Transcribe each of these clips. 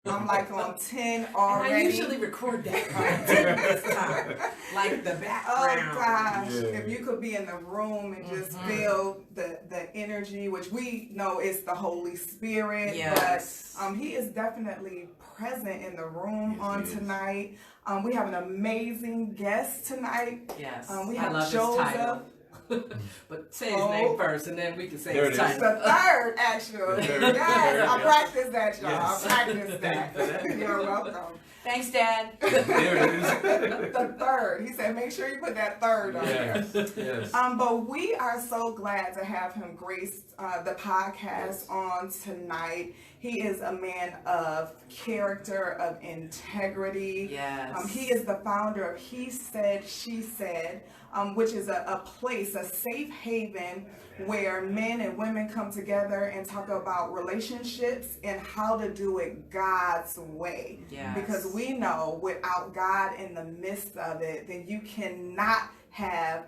I'm like on 10 And already. I usually record that part this time, like the background. Oh gosh, Yeah. if you could be in the room and just Mhm. feel the energy, which we know is the Holy Spirit, Yes. but he is definitely present in the room Yes, on he is. tonight. We have an amazing guest tonight. Yes. We I have love Joseph. his title. But say his Hogue. name first, and then we can say There his it is. The title. third, actually. The third. Yes, I Yes. practiced that, y'all. Yes. I practiced Thank you for that. that. You're welcome. Thanks, Dad. There it is. The third. He said, make sure you put that third on there. Yes, yes. But we are so glad to have him grace the podcast on tonight. He is a man of character, of integrity. Yes. He is the founder of He Said, She Said, which is a place, a safe haven where men and women come together and talk about relationships and how to do it God's way. Yes. Because we know without God in the midst of it, then you cannot have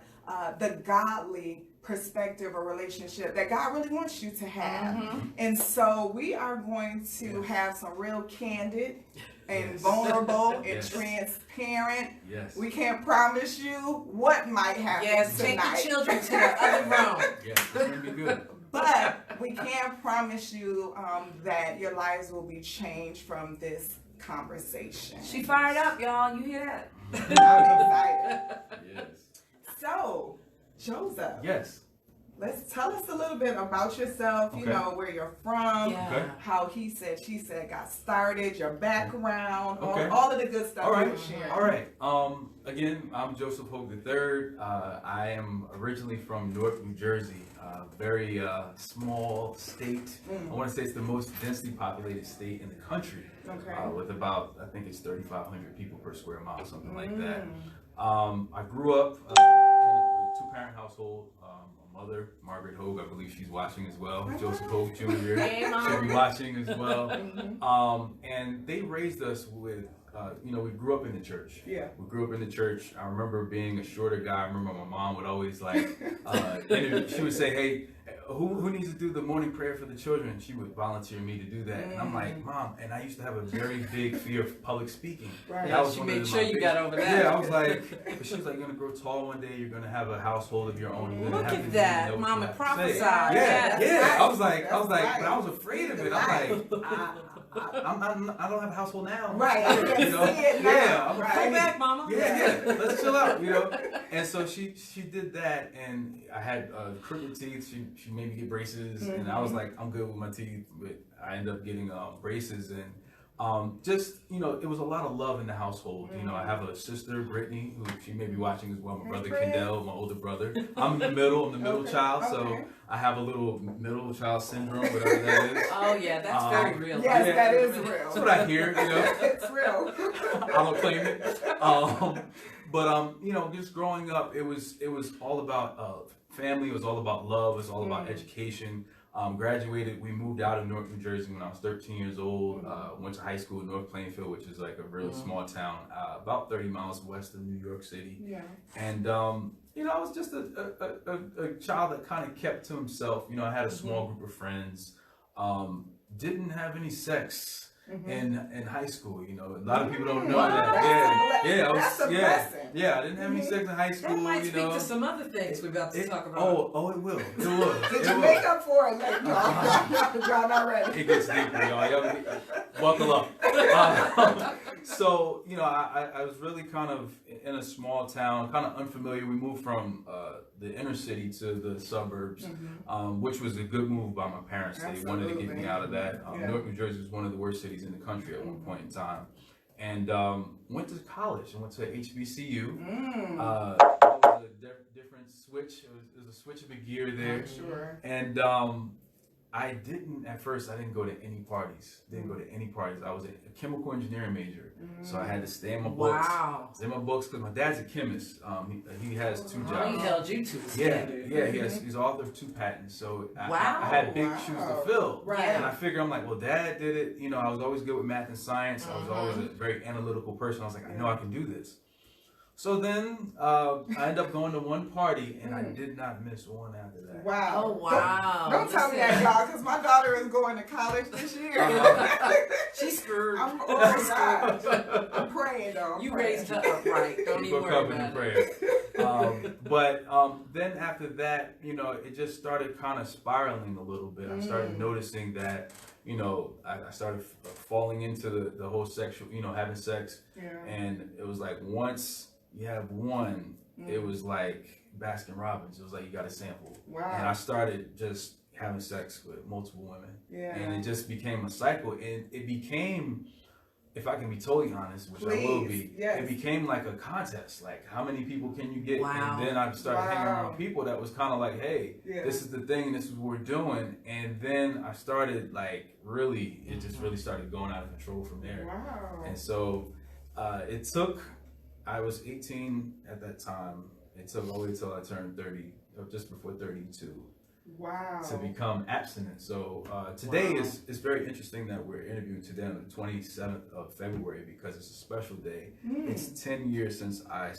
the godly perspective or relationship that God really wants you to have. Mhm. And so we are going to have some real candid and Yes. vulnerable and Yes. transparent. Yes. We can't promise you what might happen Yes, take tonight. the children to the other room. Yes, it's gonna be good. But we can promise you that your lives will be changed from this conversation. She fired up, y'all. You hear that? I'm excited. Yes. So, Joseph, Yes. let's tell us a little bit about yourself. You Okay. know, where you're from, Yeah. Okay. how He Said, She Said got started, your background, Okay. all of the good stuff All you right. were sharing. All right. Again, I'm Joseph Hogue III. I am originally from Newark, New Jersey. Very small state. I want to say it's the most densely populated state in the country. Okay. With about, I think it's 3,500 people per square mile, something like that. Mm. I grew up in a two-parent household. My mother, Margaret Hogue, I believe she's watching as well. Hi, Joseph Mom. Hogue Jr. Hey, Mom. She'll be watching as well. Mhm. And they raised us with, we grew up in the church. Yeah. We grew up in the church. I remember being a shorter guy. I remember my mom would always she would say, hey, who needs to do the morning prayer for the children? She would volunteer me to do that. And I'm like, Mom, and I used to have a very big fear of public speaking. Right. That was She one of made my sure you big- got over that. Yeah, I was like, but she was like, you're gonna grow tall one day, you're gonna have a household of your own. You're gonna Look have at to that, know what Mama you have to say." prophesied. Yeah, Yes. yeah. I was like, That's right. but I was afraid of it. I'm like, I don't have a household now. Right, I can You know? see it now. Yeah, I'm Right. Go afraid. back, Mama. Yeah, let's chill out, And so she did that, and I had crooked teeth. She made me get braces, and I was like, I'm good with my teeth, but I ended up getting braces, and it was a lot of love in the household. I have a sister, Brittany, who she may be watching as well. My brother, Fred. Kendall, my older brother. I'm the middle Okay, child, so okay. I have a little middle child syndrome, whatever that is. Oh, yeah, that's very real. Yes, Yeah. that is real. That's what I hear, It's real. I don't claim it. Just growing up, it was all about family. It was all about love. It was all about education. Graduated. We moved out of Newark, New Jersey when I was 13 years old. Went to high school in North Plainfield, which is like a really small town, about 30 miles west of New York City. Yeah. And I was just a child that kind of kept to himself. I had a small group of friends. Didn't have any sex in high school. A lot of people don't know that. That's a blessing. Yeah, I didn't have any sex in high school. That might speak to some other things we're about to talk about. It will. It will. Did you make up for it, like, y'all not ready? It gets deeper, y'all. Buckle up. I was really kind of in a small town, kind of unfamiliar. We moved from the inner city to the suburbs, which was a good move by my parents. They wanted to get me out of that. Newark, New Jersey was one of the worst cities in the country at one point in time. And went to college. I went to HBCU. That was a different switch. It was a switch of a gear there. I'm sure. And I didn't go to any parties. I was a chemical engineering major, so I had to stay in my books. Wow. Stay in my books because my dad's a chemist. He has two He jobs. held you to the standard. He's author of 2 patents. So Wow. I had big shoes to fill. Right. And I figure I'm like, well, Dad did it. I was always good with math and science. I was always a very analytical person. I was like, I know I can do this. So then I ended up going to one party, and I did not miss one after that. Wow. Oh, wow. Don't tell me that, y'all, because my daughter is going to college this year. She's screwed. Oh gosh. I'm praying though. You raised her upright. Don't Keep even her worry covered in about prayer. it. But then after that, it just started kind of spiraling a little bit. I started noticing that, I started falling into the whole sexual, having sex. Yeah. And it was like once you have one, it was like Baskin Robbins. It was like you got a sample. Wow. And I started just having sex with multiple women. Yeah. And it just became a cycle. And it became, if I can be totally honest, which Please, I will be, yes. it became like a contest. Like, how many people can you get? Wow. And then I started hanging Wow. around people that was kind of like, hey, Yeah. this is the thing, this is what we're doing. And then I started like really, it just really started going out of control from there. Wow. And so it took, I was 18 at that time. It took all the way till I turned 30, or just before 32. Wow. To become abstinent. So today is very interesting that we're interviewing today on the 27th of February because it's a special day. It's 10 years since I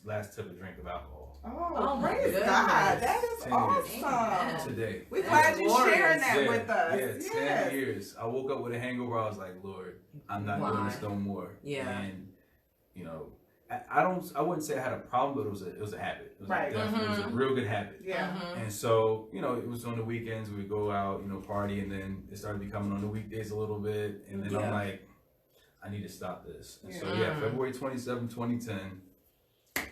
last took a drink of alcohol. Oh, my praise goodness. God. That is 10 years. awesome. Today. We're That's glad you're glorious. sharing that with us. Yeah, 10 years. I woke up with a hangover. I was like, Lord, I'm not doing this no more. Yeah. And I wouldn't say I had a problem, but it was a habit. It was Right. It was a real good habit. Yeah. And so, it was on the weekends, we would go out, party, and then it started becoming on the weekdays a little bit. And then I'm like, I need to stop this. And so, February 27, 2010,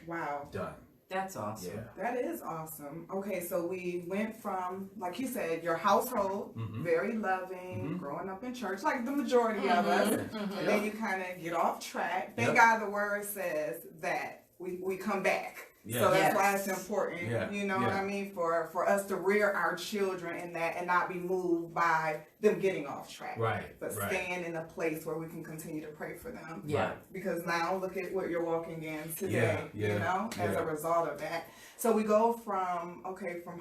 Wow. done. That's awesome. Yeah. That is awesome. Okay, so we went from, like you said, your household, very loving, growing up in church, like the majority of us. And then you kind of get off track. Thank God the word says that we come back. Yes. So that's why Yes. it's important, Yeah. you know what I mean, for us to rear our children in that and not be moved by them getting off track. Right. But right. staying in a place where we can continue to pray for them. Yeah. Because now look at what you're walking in today, Yeah, you know, as yeah. a result of that. So we go from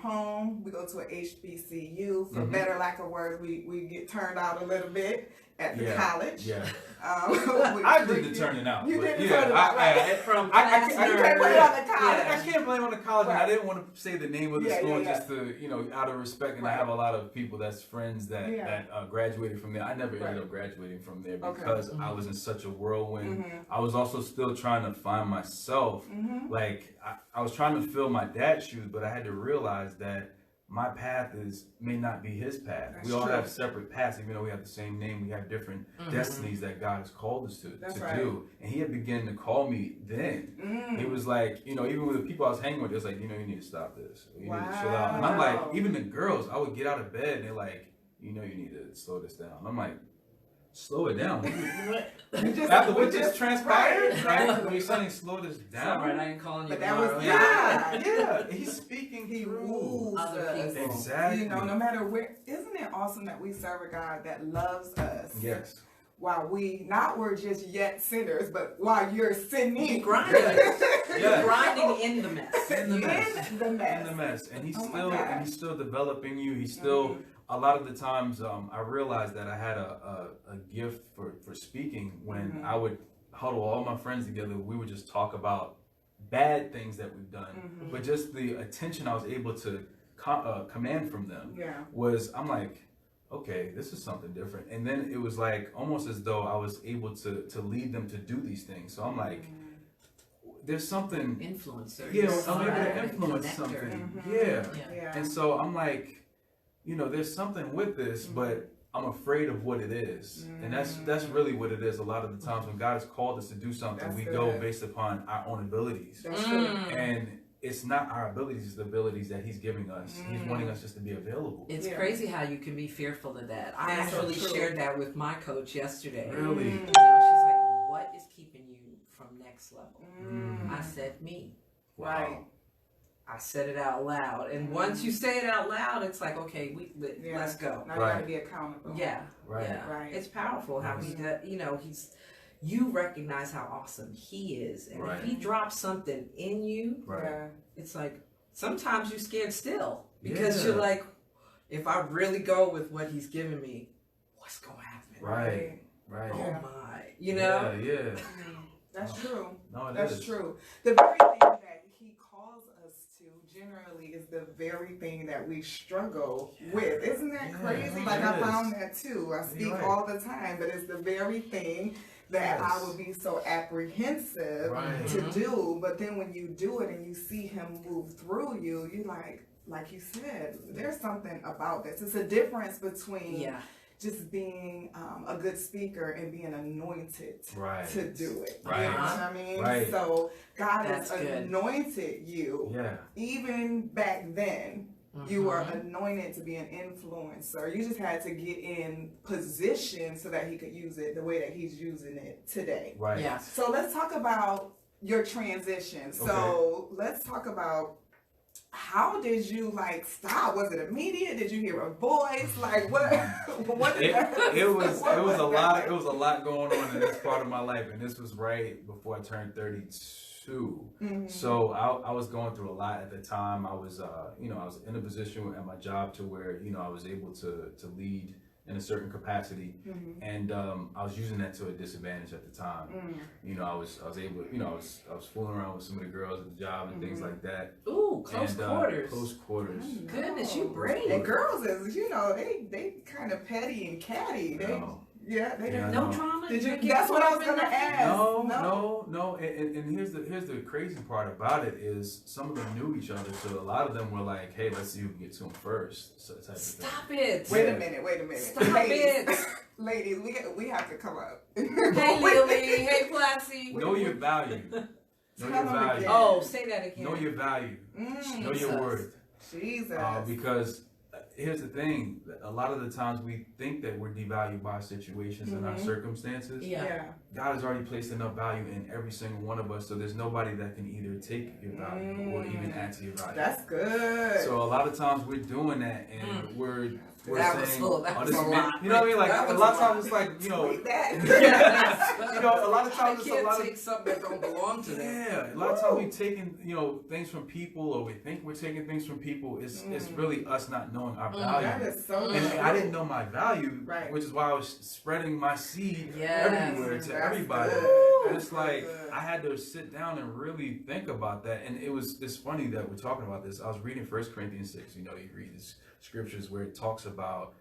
home, we go to a HBCU. For better lack of words, we get turned out a little bit at the college. Yeah. I I did the turning out. You but did the yeah, turning out, right? From I class can't You can't nerd. put it on the college. I can't blame on the college. And I Right. didn't want to say the name of the Yeah, school yeah, just to, out of respect. And I Right. have a lot of people that's friends that Yeah. graduated from there. I never ended Right. up graduating from there Okay. because I was in such a whirlwind. Mhm. I was also still trying to find myself. Mhm. Like I was trying to fill my dad's shoes, but I had to realize that my path may not be his path. That's we all true. have separate paths, even though we have the same name. We have different destinies that God has called us to That's to right. do. And He had begun to call me then. It was like, even with the people I was hanging with, it was like, you need to stop this. You need to chill out. And I'm Wow. like, even the girls, I would get out of bed and they're like, you need to slow this down. I'm like, slow it down. After what just transpired, right? When you're saying slow this It's down. all right, I ain't calling you But that was tomorrow. God. He's speaking He through. rules Other us. people. Exactly. You know, no matter where. Isn't it awesome that we serve a God that loves us? Yes. While we're just yet sinners, but while you're sinning. Grinding. Yeah. You're grinding in the mess. In the mess. In the mess. In the mess. And Oh my God. he's still developing you. He's still a lot of the times I realized that I had a gift for speaking when I would huddle all my friends together. We would just talk about bad things that we've done, but just the attention I was able to command from them was, I'm like, okay, this is something different. And then it was like almost as though I was able to lead them to do these things. So I'm like, there's something. Influencer. Yeah, You're I'm able to a influence connector. something. Yeah. Yeah. And so I'm like, there's something with this, but I'm afraid of what it is. And that's really what it is. A lot of the times when God has called us to do something, That's we good. go based upon our own abilities. That's true. And it's not our abilities, it's the abilities that He's giving us. He's wanting us just to be available. It's crazy how you can be fearful of that. I That's so actually true. shared that with my coach yesterday. Really? You know, she's like, what is keeping you from next level? I said, me. Right. I said it out loud. And once you say it out loud, it's like, okay, let's go. Now you gotta be accountable. Yeah. Right. Yeah. Right. It's powerful how he does, you recognize how awesome he is. And Right. if he drops something in you, Right. Yeah. it's like, sometimes you're scared still. Because Yeah. you're like, if I really go with what he's giving me, what's going to happen? Right. Right. Oh Yeah. my. You know? Yeah. That's true. No, That's true. The very thing that he calls us to generally is the very thing that we struggle with. Isn't that crazy? Like I found that too. I speak all the time, but it's the very thing that I would be so apprehensive to do. But then when you do it and you see him move through you, you like you said, there's something about this. It's a difference between just being a good speaker and being anointed to do it. Right. You know what I mean? Right. So God has anointed you. Yeah. Even back then, you were anointed to be an influencer. You just had to get in position so that he could use it the way that he's using it today. Right. Yeah. So let's talk about your transition. So let's talk about, how did you stop? Was it immediate? Did you hear a voice? Like what? It was a lot going on in this part of my life, and this was right before I turned 32. So I was going through a lot at the time. I was I was in a position at my job to where I was able to lead in a certain capacity, and I was using that to a disadvantage at the time. I was able to, I was fooling around with some of the girls at the job and things like that. Ooh, close quarters. Close quarters. Goodness, you brave. And girls is, they kind of petty and catty. No trauma. Did you? That's what I was gonna ask. No. And here's the crazy part about it is some of them knew each other, so a lot of them were like, "Hey, let's see who can get to him first." So type of Stop thing. it. Wait a minute. Stop ladies, it. ladies, we have to come up. Hey, Lily. Hey, Classy. Know your value. Know your value. Oh, say that again. Know your value. Know your worth. Jesus. Because here's the thing, a lot of the times we think that we're devalued by situations and our circumstances. Yeah. God has already placed enough value in every single one of us, so there's nobody that can either take your value or even add to your value. That's good. So a lot of times we're doing that, and we're that saying, was that was a lot. you know what I mean? Like That a was lot a of times lot. it's like, Yes. a lot of times it's a lot of take something that don't belong to them. Yeah, a lot of times we taking things from people, or we think we're taking things from people. It's really us not knowing our value. That is so And true. I didn't know my value, Right. which is why I was spreading my seed Yes. everywhere to That's everybody. good. And it's like That's good. I had to sit down and really think about that. And it's funny that we're talking about this. I was reading 1 Corinthians 6. You read these scriptures where it talks about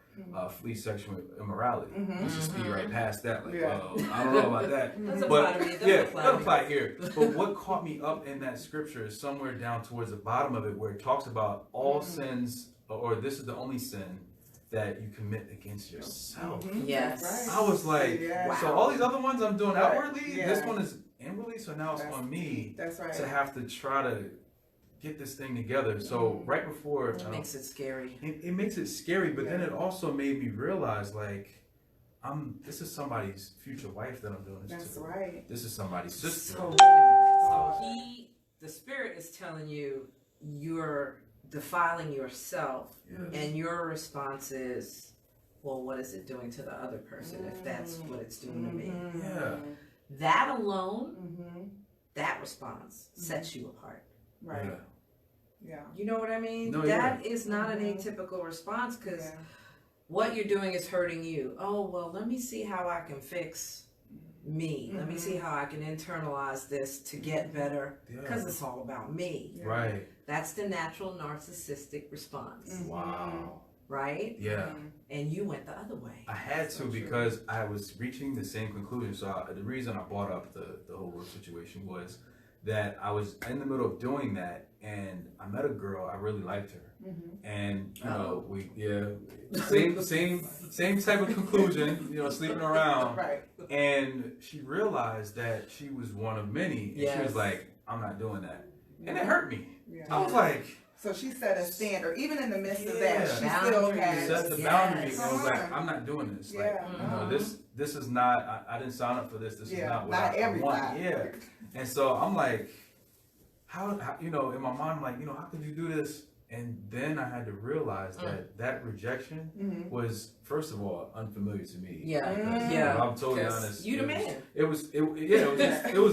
flee sexual immorality. Let's just speed right past that. Well, I don't know about that. Doesn't But apply to me. doesn't apply here. But what caught me up in that scripture is somewhere down towards the bottom of it, where it talks about all sins, or this is the only sin that you commit against yourself. Yes. Right. I was like, so all these other ones I'm doing outwardly, Yeah. this one is inwardly, so now it's on me That's right. to have to try to get this thing together. So right before It makes it scary. it makes it scary, but then it also made me realize, like, this is somebody's future wife that I'm doing this That's to. right. This is somebody's sister. So wait a minute. So the spirit is telling you you're defiling yourself, and your response is, well, what is it doing to the other person if that's what it's doing to me? Yeah. That alone, that response sets you apart. Right. Yeah. You know what I mean? No, That is not an atypical response, because what you're doing is hurting you. Oh, well, let me see how I can fix me. Let me see how I can internalize this to get better, because it's all about me. Right. That's the natural narcissistic response, Wow. right? Yeah. And you went the other way. I had to, because I was reaching the same conclusion. So the reason I brought up the whole work situation was that I was in the middle of doing that, and I met a girl. I really liked her, and same type of conclusion. Sleeping around, Right. and she realized that she was one of many, and she was like, "I'm not doing that," and it hurt me. Yeah. I was like, So she set a standard, even in the midst of that. She Boundaries. still had. set the boundary, and I was like, I'm not doing this. Like, Yeah. this is not. I didn't sign up for this. This is not what not I everybody. want. Yeah. And so I'm like, how in my mind, I'm like, how could you do this? And then I had to realize that rejection was, first of all, unfamiliar to me. Yeah. Because, Yeah. I'm totally honest. You the man. It was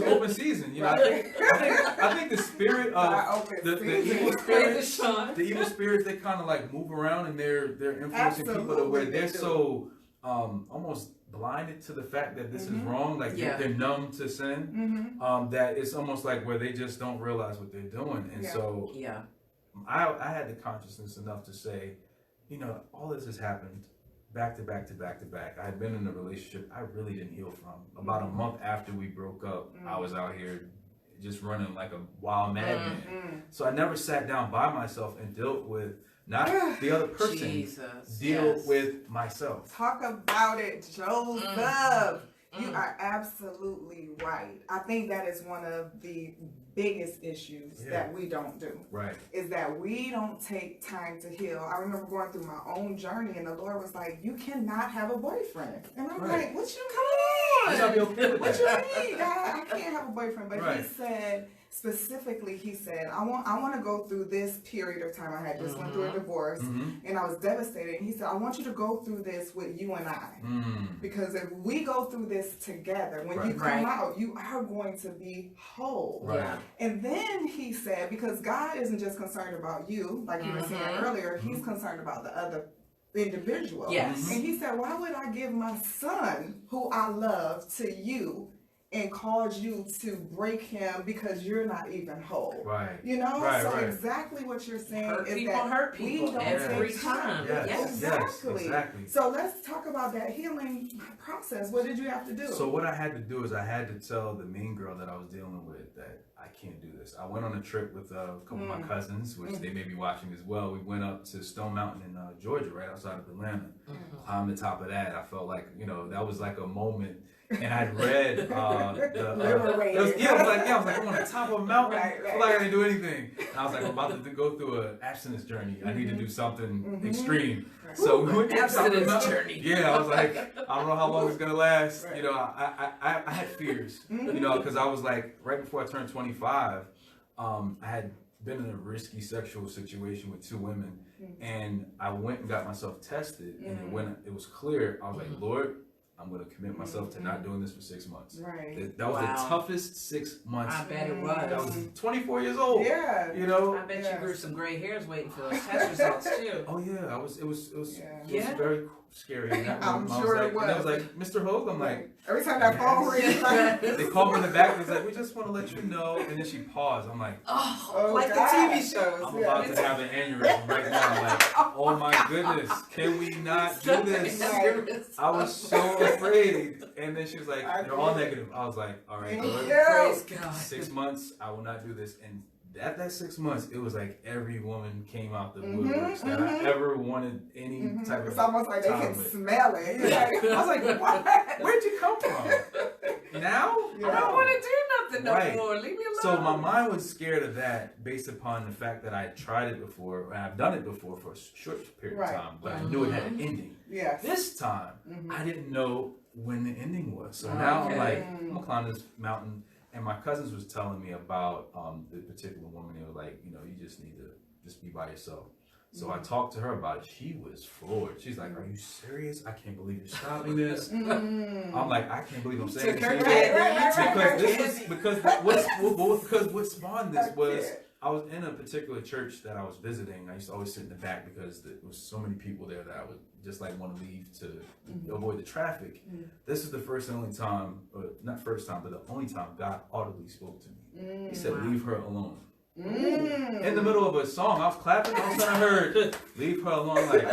open season. I think the spirit of the evil spirits, the evil spirits, they kind of like move around, and they're influencing people to where they're so almost blinded to the fact that this is wrong. Like they're numb to sin. That it's almost like where they just don't realize what they're doing. And so I had the consciousness enough to say, you know, all this has happened back to back to back to back. I had been in a relationship I really didn't heal from. About a month after we broke up, I was out here just running like a wild madman. So I never sat down by myself and dealt with not the other person, deal with myself. Talk about it, Joseph. You are absolutely right. I think that is one of the biggest issues that we don't do. Right. Is that we don't take time to heal. I remember going through my own journey and the Lord was like, you cannot have a boyfriend. And I'm like, what you mean? What you mean, God? I can't have a boyfriend. But he said, specifically, he said, I want to go through this period of time. I had just went through a divorce and I was devastated. And he said, I want you to go through this with you and I. Because if we go through this together, when you come out, you are going to be whole. Right. And then he said, because God isn't just concerned about you, like you were saying earlier, he's concerned about the other individual. Yes. And he said, why would I give my son, who I love, to you and cause you to break him because you're not even whole? Right. You know? Exactly what you're saying is that hurt people we don't every take time. Yes. Exactly. Exactly. So let's talk about that healing process. What did you have to do? So what I had to do is I had to tell the mean girl that I was dealing with that I can't do this. I went on a trip with a couple of my cousins, which they may be watching as well. We went up to Stone Mountain in Georgia, right outside of Atlanta. On the top of that, I felt like, you know, that was like a moment. And I'd read I was like, I'm on the top of a mountain. I feel like I didn't do anything. And I was like, I'm about to go through an abstinence journey. I need to do something extreme. So we went to abstinence journey. Yeah, I was like, I don't know how long it's gonna last. You know, I had fears. You know, because I was like, right before I turned 25, I had been in a risky sexual situation with two women, and I went and got myself tested. And when it was clear, I was like, Lord, I'm going to commit myself to not doing this for 6 months. Right. That was the toughest 6 months. I bet it was. I was 24 years old. Yeah. You know. I bet you grew some gray hairs waiting for those test results too. Oh yeah, it was very scary. I'm sure it was. And I was like, Mr. Hogue, I'm like, every time that phone rings, they called me in the back and was like, we just want to let you know. And then she paused. I'm like, like God. the TV shows. I'm about to have an aneurysm right now. Like, oh my goodness, can we not do this? I was so afraid. And then she was like, they're all negative. I was like, all right, Lord, praise God. 6 months, I will not do this. And at that 6 months, it was like every woman came out the woodworks that I ever wanted any type of. It's almost like they can smell it. Yeah. I was like, what? Where'd you come from? Now? I don't want to do nothing no more. Leave me alone. So my mind was scared of that based upon the fact that I had tried it before, and I've done it before for a short period of time, but I knew it had an ending. Yes. This time, I didn't know when the ending was. So now I'm like, I'm gonna climb this mountain. And my cousins was telling me about the particular woman. They were like, you know, you just need to just be by yourself. So I talked to her about it. She was floored. She's like, are you serious? I can't believe you're stopping this. I'm like, I can't believe I'm saying this. Because what spawned this was, I was in a particular church that I was visiting. I used to always sit in the back because there was so many people there that I would just like want to leave to avoid the traffic. This is the first and only time, or not first time, but the only time God audibly spoke to me. He said, leave her alone. In the middle of a song, I was clapping, all of a sudden I heard, leave her alone. Like,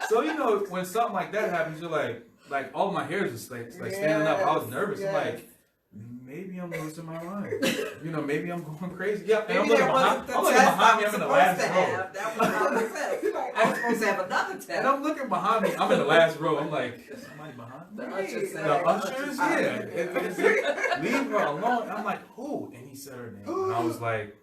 so you know, when something like that happens, you're like all my hairs just like standing up. I was nervous. I'm like, maybe I'm losing my mind. You know, maybe I'm going crazy. Yeah, and I'm looking behind me. I'm in the last row. That was what I said. I was supposed to have another test. And I'm looking behind me. I'm in the last row. I'm like, is somebody behind me? The ushers said. The ushers? Yeah. Leave her alone. And I'm like, who? And he said her name. And I was like,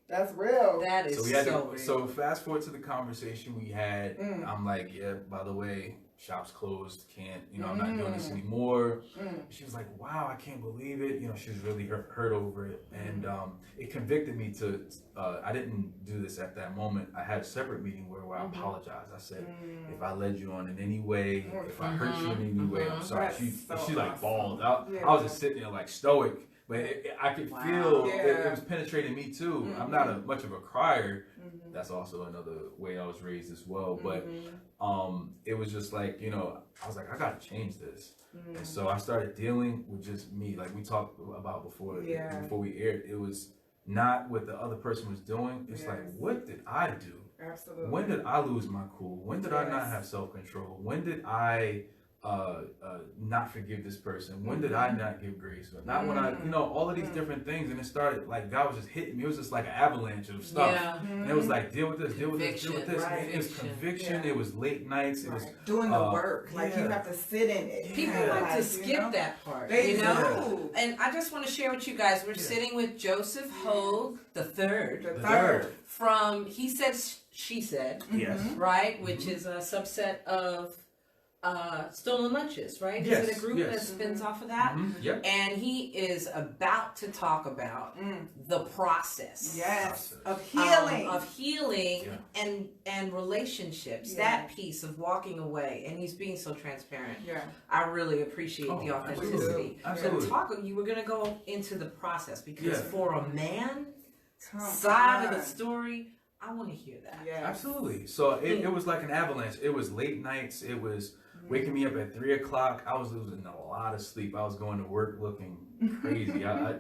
that's real. That is real. So fast forward to the conversation we had. I'm like, yeah, by the way, shop's closed, can't, you know, I'm not doing this anymore. She was like, wow, I can't believe it. You know, she was really hurt over it. And it convicted me to, I didn't do this at that moment. I had a separate meeting where I apologized. I said, if I led you on in any way, if I hurt you in any way, I'm sorry. She like bawled out. I was just sitting there like stoic. But I could Wow. feel it Yeah. was penetrating me too. Mhm. I'm not much of a crier. Mhm. That's also another way I was raised as well. But Mhm. it was just like, I was like, I gotta change this. Mhm. And so I started dealing with just me, like we talked about before we aired. It was not what the other person was doing. It's like, Yes. what did I do? Absolutely. When did I lose my cool? When did I not Yes. have self-control? When did I not forgive this person? When did I not give grace? Or not when I, all of these different things. And it started like God was just hitting me. It was just like an avalanche of stuff. Yeah. And it was like, deal with this, deal with this, deal with this. Conviction, And it was right. conviction. Yeah. It was late nights. It was doing the work. Like you yeah. have to sit in it. People Yeah. like to skip that part, They you know? do. And I just want to share with you guys, we're Yeah. sitting with Joseph Hogue the third The The third. third. from He Said, She Said, Yes. right? Which is a subset of Stolen Lunches, right? Yes, Is it a group yes. that spins off of that? Mhm. Yep. And he is about to talk about the process. Yes. Of healing. And relationships, Yeah. that piece of walking away, and he's being so transparent. Yeah. I really appreciate the Oh, authenticity. absolutely. So you were gonna go into the process because Yeah. for a man Come side on. of the story, I want to hear that. Yes. Absolutely. So it was like an avalanche. It was late nights. It was waking me up at 3 o'clock. I was losing a lot of sleep. I was going to work looking crazy.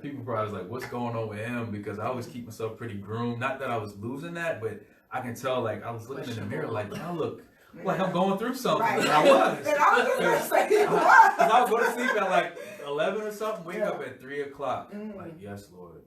People probably was like, what's going on with him? Because I always keep myself pretty groomed. Not that I was losing that, but I can tell, like, I was looking in the mirror like, I look like I'm going through something. Right. And I was. And I was just going to say it was. Because I would go to sleep at like 11 or something, wake up at 3 o'clock. Like, yes, Lord.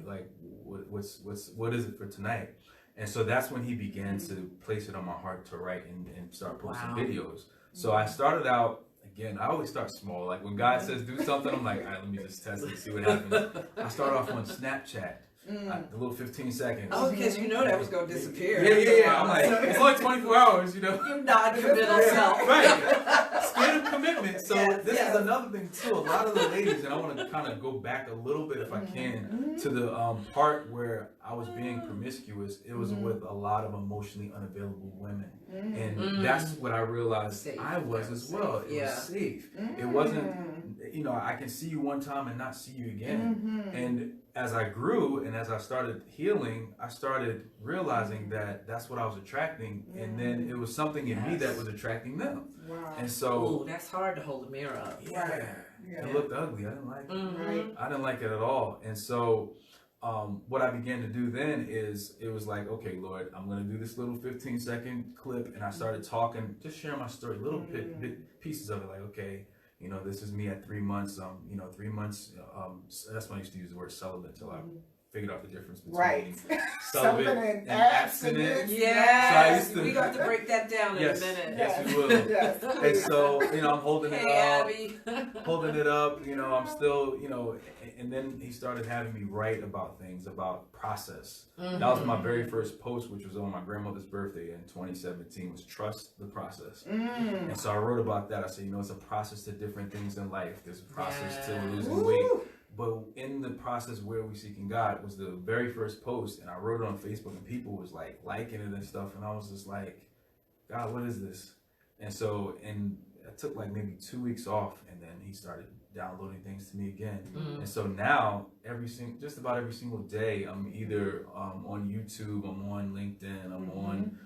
Like, what is it for tonight? And so that's when he began to place it on my heart to write and start posting videos. So I started out, again, I always start small. Like when God says do something, I'm like, all right, let me just test it and see what happens. I start off on Snapchat, the little 15 seconds. Oh, because you know that was gonna disappear. Yeah. I'm like, it's only 24 hours, You non-committal self. Right. Scared of commitment. So this yes. is another thing too. A lot of the ladies, and I want to kind of go back a little bit if I can to the part where I was being promiscuous. It was with a lot of emotionally unavailable women, and that's what I realized Safe. I was as well. It was safe. It wasn't. I can see you one time and not see you again. And as I grew and as I started healing, I started realizing that that's what I was attracting, and then it was something in me that was attracting them. Wow. And so, Ooh, that's hard to hold a mirror up. yeah, Yeah. it looked ugly. I didn't like it. Right. I didn't like it at all. And so, what I began to do then is it was like, okay, Lord, I'm going to do this little 15-second clip. And I started talking, just sharing my story, little bit pieces of it. Like, okay, this is me at 3 months. 3 months. That's when I used to use the word celibate until I figured out the difference between celibate and abstinent. Yes, So I used to- we got to break that down in a minute. Yes, we will. Yes. And so, I'm holding it Hey, up. Abby. Holding it up, I'm still, and then he started having me write about things, about process. That was my very first post, which was on my grandmother's birthday in 2017, was trust the process. And so I wrote about that. I said, it's a process to different things in life. There's a process to losing weight. But in the process where we seeking God was the very first post, and I wrote it on Facebook, and people was like liking it and stuff, and I was just like, God, what is this? And so, I took like maybe 2 weeks off, and then he started downloading things to me again. And so now, just about every single day, I'm either on YouTube, I'm on LinkedIn, I'm on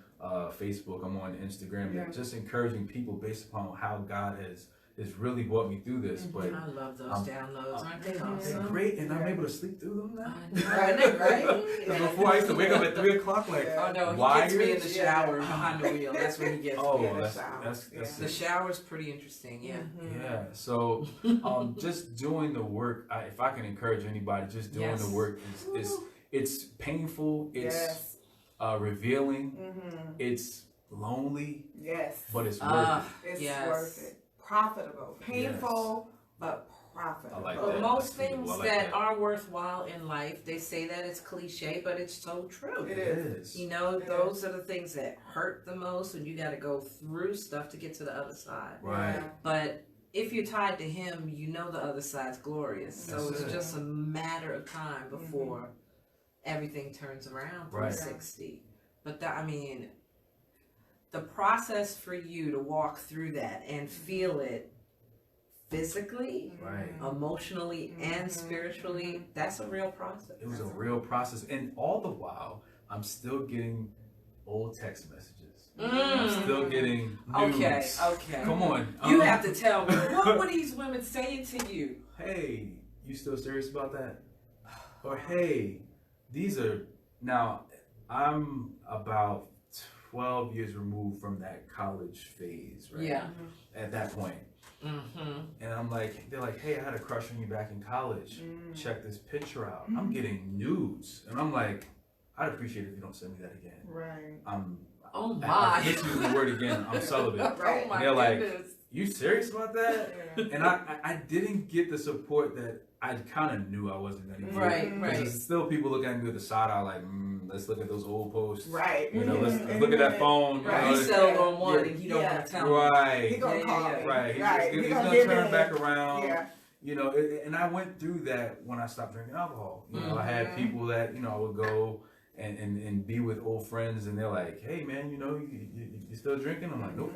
Facebook, I'm on Instagram, just encouraging people based upon how God has really brought me through this. But I love those downloads. Aren't they awesome? they're great, and I'm able to sleep through them now. I know, right? Because before I used to wake up at 3 o'clock, like, Oh no, he wired. gets me in the shower behind the wheel. That's when he gets Oh, me. that's The shower's pretty interesting, yeah. yeah. So, just doing the work. If I can encourage anybody, just doing the work is it's painful. It's revealing. It's lonely. Yes. But it's worth it. It's worth it. Profitable. Painful, but profitable. I like But that. most That's things beautiful. I like that that. are worthwhile in life, they say that it's cliche, but it's so true. It It is. is. Those are the things that hurt the most, and you got to go through stuff to get to the other side. Right. But if you're tied to him, the other side's glorious. So That's it's it. just a matter of time before everything turns around Right. 360. But the process for you to walk through that and feel it physically, Right. emotionally, and spiritually, that's a real process. It was a real process, and all the while, I'm still getting old text messages. I'm still getting news. Okay. Come on. You have to tell me, what were these women saying to you? Hey, you still serious about that? Or hey, these are now. I'm about 12 years removed from that college phase, right? Yeah. At that point. Mm-hmm. And I'm like, they're like, hey, I had a crush on you back in college. Check this picture out. I'm getting nudes, and I'm like, I'd appreciate it if you don't send me that again. Right. Oh my. I hate using the word again. I'm celibate. Right. Oh my And they're like, goodness. you serious about that? Yeah. And I didn't get the support that I kind of knew I wasn't gonna get. Right. Because still people look at me with a side eye like, let's look at those old posts. Right. You know, let's look at that phone. Right. You You know, settled on one and you don't want to tell me. right. He gonna call me. Right. He's He gonna give turn in. back around. Yeah. You know, and I went through that when I stopped drinking alcohol. You know, I had people that, you know, I would go and be with old friends, and they're like, hey man, you know, you still drinking? I'm like, nope.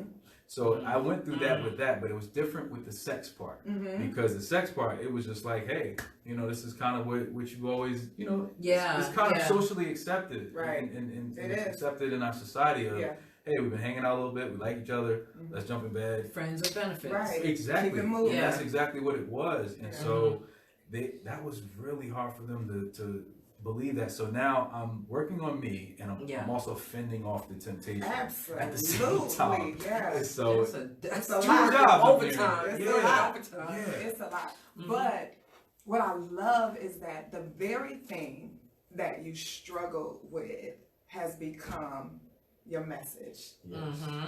So I went through that with that, but it was different with the sex part. Because the sex part, it was just like, hey, you know, this is kind of what you always, you know, it's kind of socially accepted. Right. And It it's is. accepted in our society of, Yeah. hey, we've been hanging out a little bit, we like each other, let's jump in bed. Friends with benefits. Right. Exactly. Keep it moving. And that's exactly what it was. And so that was really hard for them to believe that. So now I'm working on me, and I'm also fending off the temptation Absolutely. at the same time. Yes. So That's a two lot. jobs overtime. It's Yeah. a lot. Overtime. Yeah. It's a lot. But what I love is that the very thing that you struggled with has become your message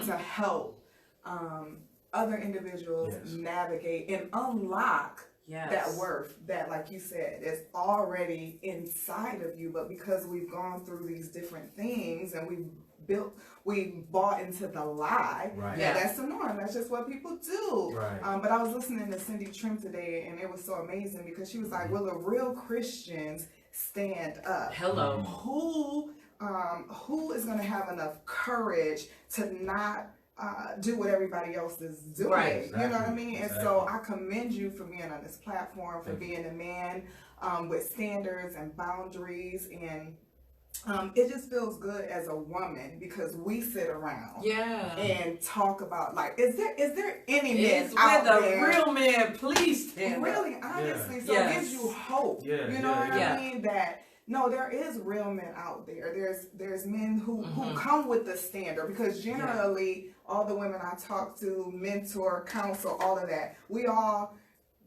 to help other individuals navigate and unlock that worth that, like you said, is already inside of you. But because we've gone through these different things and we bought into the lie, that's the norm. That's just what people do. Right. But I was listening to Cindy Trim today, and it was so amazing because she was like, will the real Christians stand up? Hello. Who is going to have enough courage to not do what everybody else is doing? Right. Exactly. You know what I mean? And so I commend you for being on this platform, for being a man with standards and boundaries, and it just feels good as a woman because we sit around and talk about, like, is there any men out there? Real man, please stand really, up. honestly, so it gives you hope. You know what I mean? That no, there is real men out there. There's men who come with the standard, because generally all the women I talk to, mentor, counsel, all of that, we all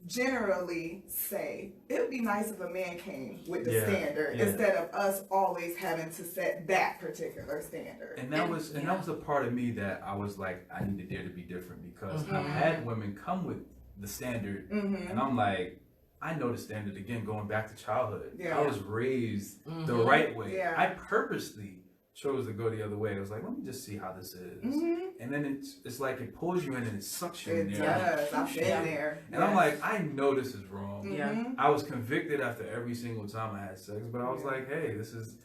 generally say it would be nice if a man came with the standard instead of us always having to set that particular standard. And that was a part of me that I was like, I need to dare to be different, because I've had women come with the standard, and I'm like, I know the standard again, going back to childhood. I was raised the right way. I purposely chose to go the other way. I was like, let me just see how this is. And then it's like it pulls you in and it sucks you in there. It does. I've been there. And I'm like, I know this is wrong. Yeah. I was convicted after every single time I had sex, but I was like, hey, this is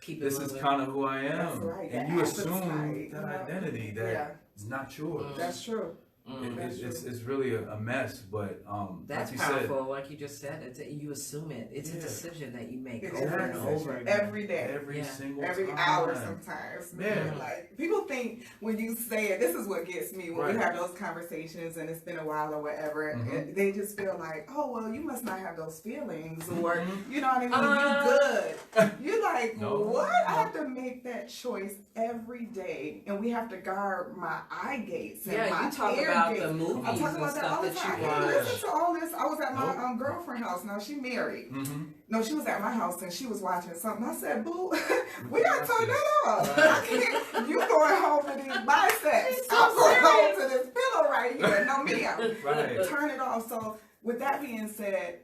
kind of who I am. That's right. And you assume that identity that is not yours. That's true. It's really a mess, but that's like you powerful. said, Like you just said, you assume it. It's a decision that you make It's over a and decision. over again. Every day. every single every time. hour sometimes. Yeah. Like, people think when you say it, this is what gets me when we have those conversations and it's been a while or whatever, they just feel like, oh, well, you must not have those feelings, or, you know what I mean, you good. You're like, what? I have to make that choice every day, and we have to guard my eye gates and my you talk ear about gates. the movies I talk and about that all stuff the that time. you Hey, watch. listen to all this. I was at my girlfriend's house. Now she married. No, she was at my house and she was watching something. I said, boo, we gotta turn that off. I can't. You going home to these biceps. I'm going home to this pillow right here. No, ma'am. Turn it off. So with that being said,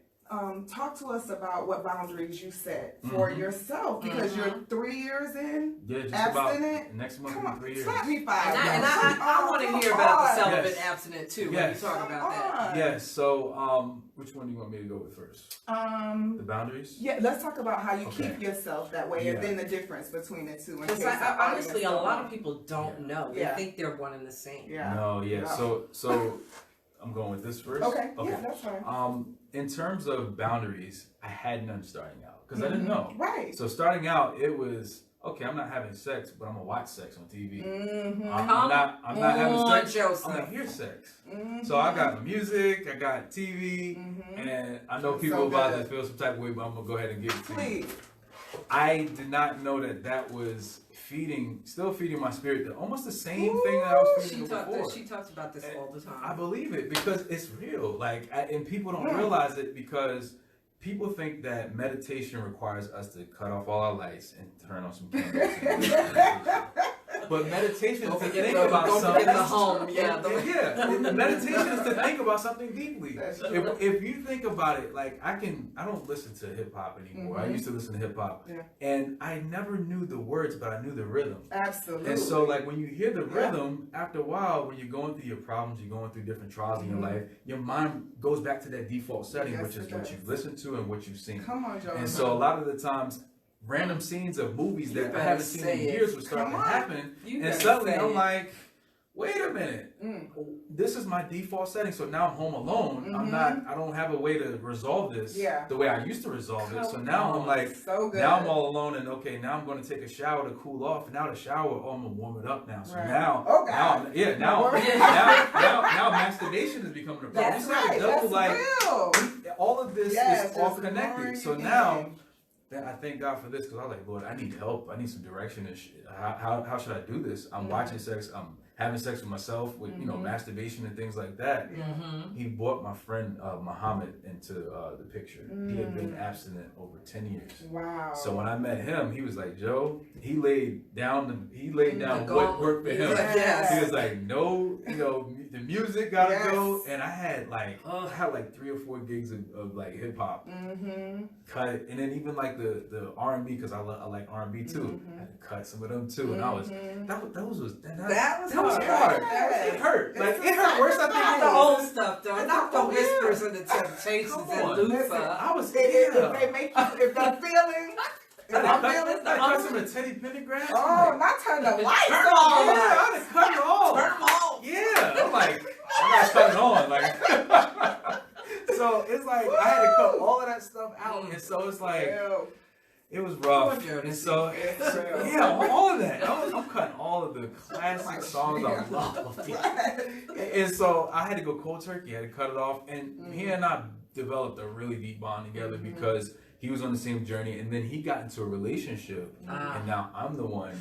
talk to us about what boundaries you set for yourself, because you're 3 years in, just abstinent. About next month. Come on, 3 years. slap me 5. And I want to hear about the celibate abstinent too when you talk about that. Yes. So, which one do you want me to go with first? The boundaries. Yeah, let's talk about how you keep yourself that way, and then the difference between the two. Because honestly, a lot of people don't know. They think they're one and the same. No. So I'm going with this first. Okay. Yeah, that's fine. In terms of boundaries, I had none starting out because I didn't know. Right. So starting out, it was okay. I'm not having sex, but I'm gonna watch sex on TV. I'm not having sex. Joseph. I'm gonna hear sex. So I got my music, I got TV, and I know people about to feel some type of way, but I'm gonna go ahead and give it to you. I did not know that was still feeding my spirit, almost the same thing that I was feeding before. She talks about this all the time. I believe it because it's real. And people don't realize it because people think that meditation requires us to cut off all our lights and turn on some candles. But meditation is to think about something. In the home, Meditation is to think about something deeply. If you think about it, like I don't listen to hip hop anymore. I used to listen to hip hop, and I never knew the words, but I knew the rhythm. Absolutely. And so, like when you hear the rhythm, after a while, when you're going through your problems, you're going through different trials in your life, your mind goes back to that default setting, which is what you've listened to and what you've seen. Come on, Joe. And so, a lot of the times, random scenes of movies that I haven't seen in years would start to happen, and suddenly I'm like, wait a minute, this is my default setting. So now I'm home alone. I don't have a way to resolve this the way I used to resolve it. So now I'm like, now I'm all alone, and okay, now I'm going to take a shower to cool off. And now the shower, I'm gonna warm it up now. So now masturbation is becoming a problem. That's right. All of this is all connected. So now. I thank God for this because I was like, Lord, I need help. I need some direction. And how should I do this? I'm watching sex. I'm having sex with myself with masturbation and things like that. He brought my friend Muhammad into the picture. He had been abstinent over 10 years. Wow. So when I met him, he was like, Joe. He laid down what worked for him. He was like, no, the music gotta go. And I had like 3 or 4 gigs of like hip hop cut, and then even like the R&B because I like R&B too. I had to cut some of them too, and I was that was hard. It hurt. Like it hurt worse. I think not the old stuff though. Not the whispers and the temptations and Luther. I was if they make you if that feeling. I cut some of Teddy Pendergrass. Oh, not turn the lights on. Yeah, I had to cut it off. Turn them off. Yeah, I'm like, I gotta cut it on. Like, so it's like I had to cut all of that stuff out, and so it's like it was rough. And so all of that. I'm cutting all of the classic songs I love. And so I had to go cold turkey. I had to cut it off, and he and I developed a really deep bond together because he was on the same journey, and then he got into a relationship, and now I'm the one.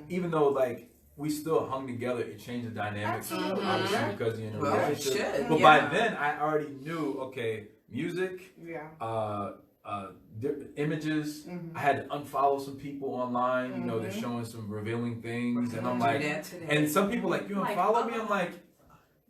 Even though like we still hung together, it changed the dynamics, obviously because you're in a relationship. But by then, I already knew, okay, music, images. I had to unfollow some people online. They're showing some revealing things, and I'm like, and some people like, you unfollow me? I'm like,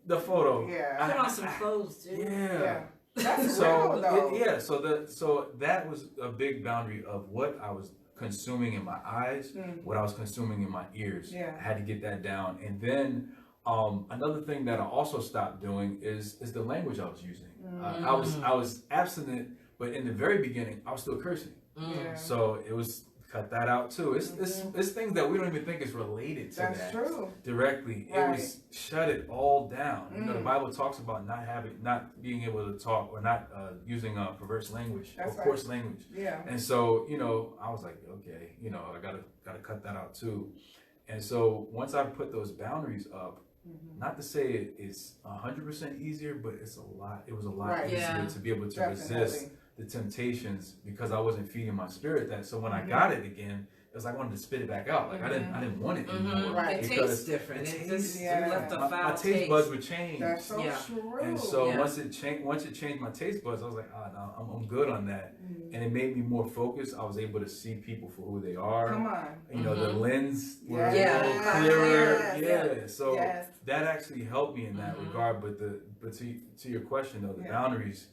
the photo. Put on some clothes, dude. That's real, though. So that was a big boundary of what I was consuming in my eyes, what I was consuming in my ears. I had to get that down. And then another thing that I also stopped doing is the language I was using. I was abstinent, but in the very beginning, I was still cursing. So it was cut that out too. It's things that we don't even think is related to that directly. It was shut it all down. The Bible talks about not being able to talk or not using perverse language or coarse language. And so I was like, okay, I gotta cut that out too. And so once I put those boundaries up, not to say it's 100% easier, but it was a lot easier to be able to resist the temptations because I wasn't feeding my spirit that. So when I got it again, it was like I wanted to spit it back out. Like I didn't want it anymore. It tastes different. My taste buds would change. That's so true. And so once it changed my taste buds, I was like, no, I'm good on that. And it made me more focused. I was able to see people for who they are. Come on. The lens were a little clearer. So that actually helped me in that regard. But to your question though, the boundaries,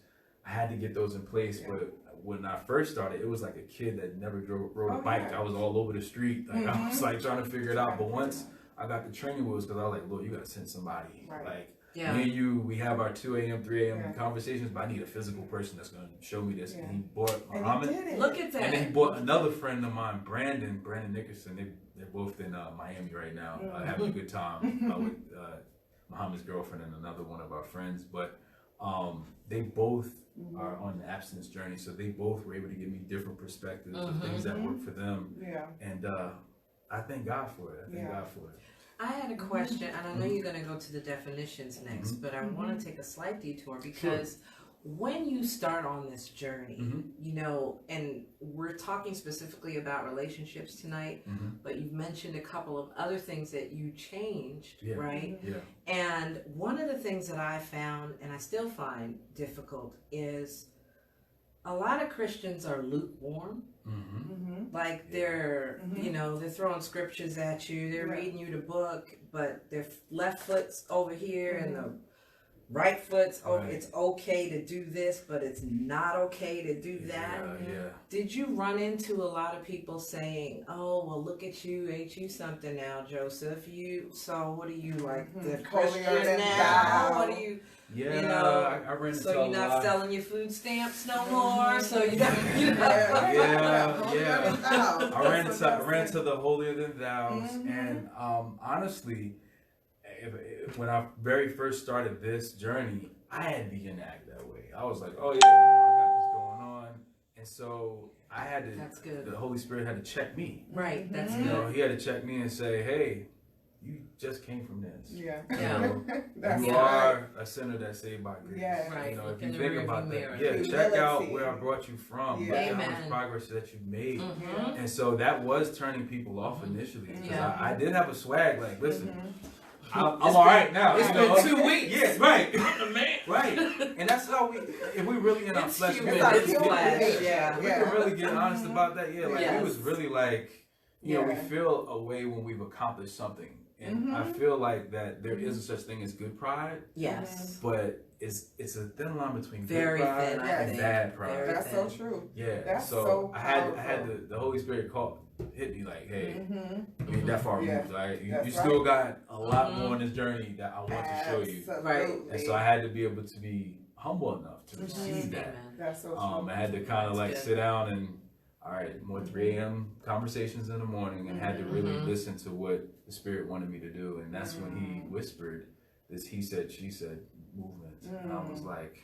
I had to get those in place. But when I first started, it was like a kid that never rode a bike. I was all over the street. Like I was like trying to figure it out. But once I got the training wheels, because I was like, Lord, you got to send somebody. Like me and you, we have our 2 a.m., 3 a.m. conversations, but I need a physical person that's going to show me this. And he bought Muhammad. Look at that. And then he bought another friend of mine, Brandon Nickerson. They're both in Miami right now, having a good time Muhammad's girlfriend and another one of our friends, but they both are on the abstinence journey, so they both were able to give me different perspectives of things that work for them. Yeah. And I thank God for it. I thank God for it. I had a question, and I know you're going to go to the definitions next, but I want to take a slight detour because when you start on this journey, you know, and we're talking specifically about relationships tonight, but you've mentioned a couple of other things that you changed, right? Yeah. And one of the things that I found, and I still find difficult, is a lot of Christians are lukewarm. Like they're, you know, they're throwing scriptures at you, they're reading you the book, but their left foot's over here and the right foot's over. It's okay to do this, but it's not okay to do that. Did you run into a lot of people saying, "Oh, well, look at you, ain't you something now, Joseph? So what are you, like the Christian now? What are you?" Yeah, you know, I ran into so you're not selling your food stamps no more. So you know. I ran into the holier than thous, and honestly, when I very first started this journey, I had begun to act that way. I was like, oh yeah, I got this going on, and so I had to. That's good. The Holy Spirit had to check me. Right. That's You good. know, He had to check me and say, hey, you just came from this. Yeah. You know, That's you are a sinner that's saved by grace. Yeah. Right. You know, Look if in you the think rearview about mirror. that, check out where I brought you from. Look at how Amen. much progress that you've made. And so that was turning people off initially. Because I did have a swag, like, listen, I'm all right now. It's been 2 weeks. Yeah, right. I'm the man. Right. And that's how if we really in our flesh, we It's can flash. Yeah. really get honest about that. Yeah, like it was really like, you know, we Yeah. feel a way when we've accomplished something. And I feel like that there is a such thing as good pride. Yes. But it's a thin line between Very good pride thin, I and think. bad pride. Very That's so true. Yeah. That's so so I had powerful. the Holy Spirit hit me like, hey, we ain't that far Yeah. removed, right? You That's still right. got a lot more on this journey that I want to show you. Right. And so I had to be able to be humble enough to receive that. That's so true. I had to kind of like good. sit down and, all right, more 3 a.m. conversations in the morning, and had to really listen to what the Spirit wanted me to do. And that's when He whispered this he said, she said movement. And I was like,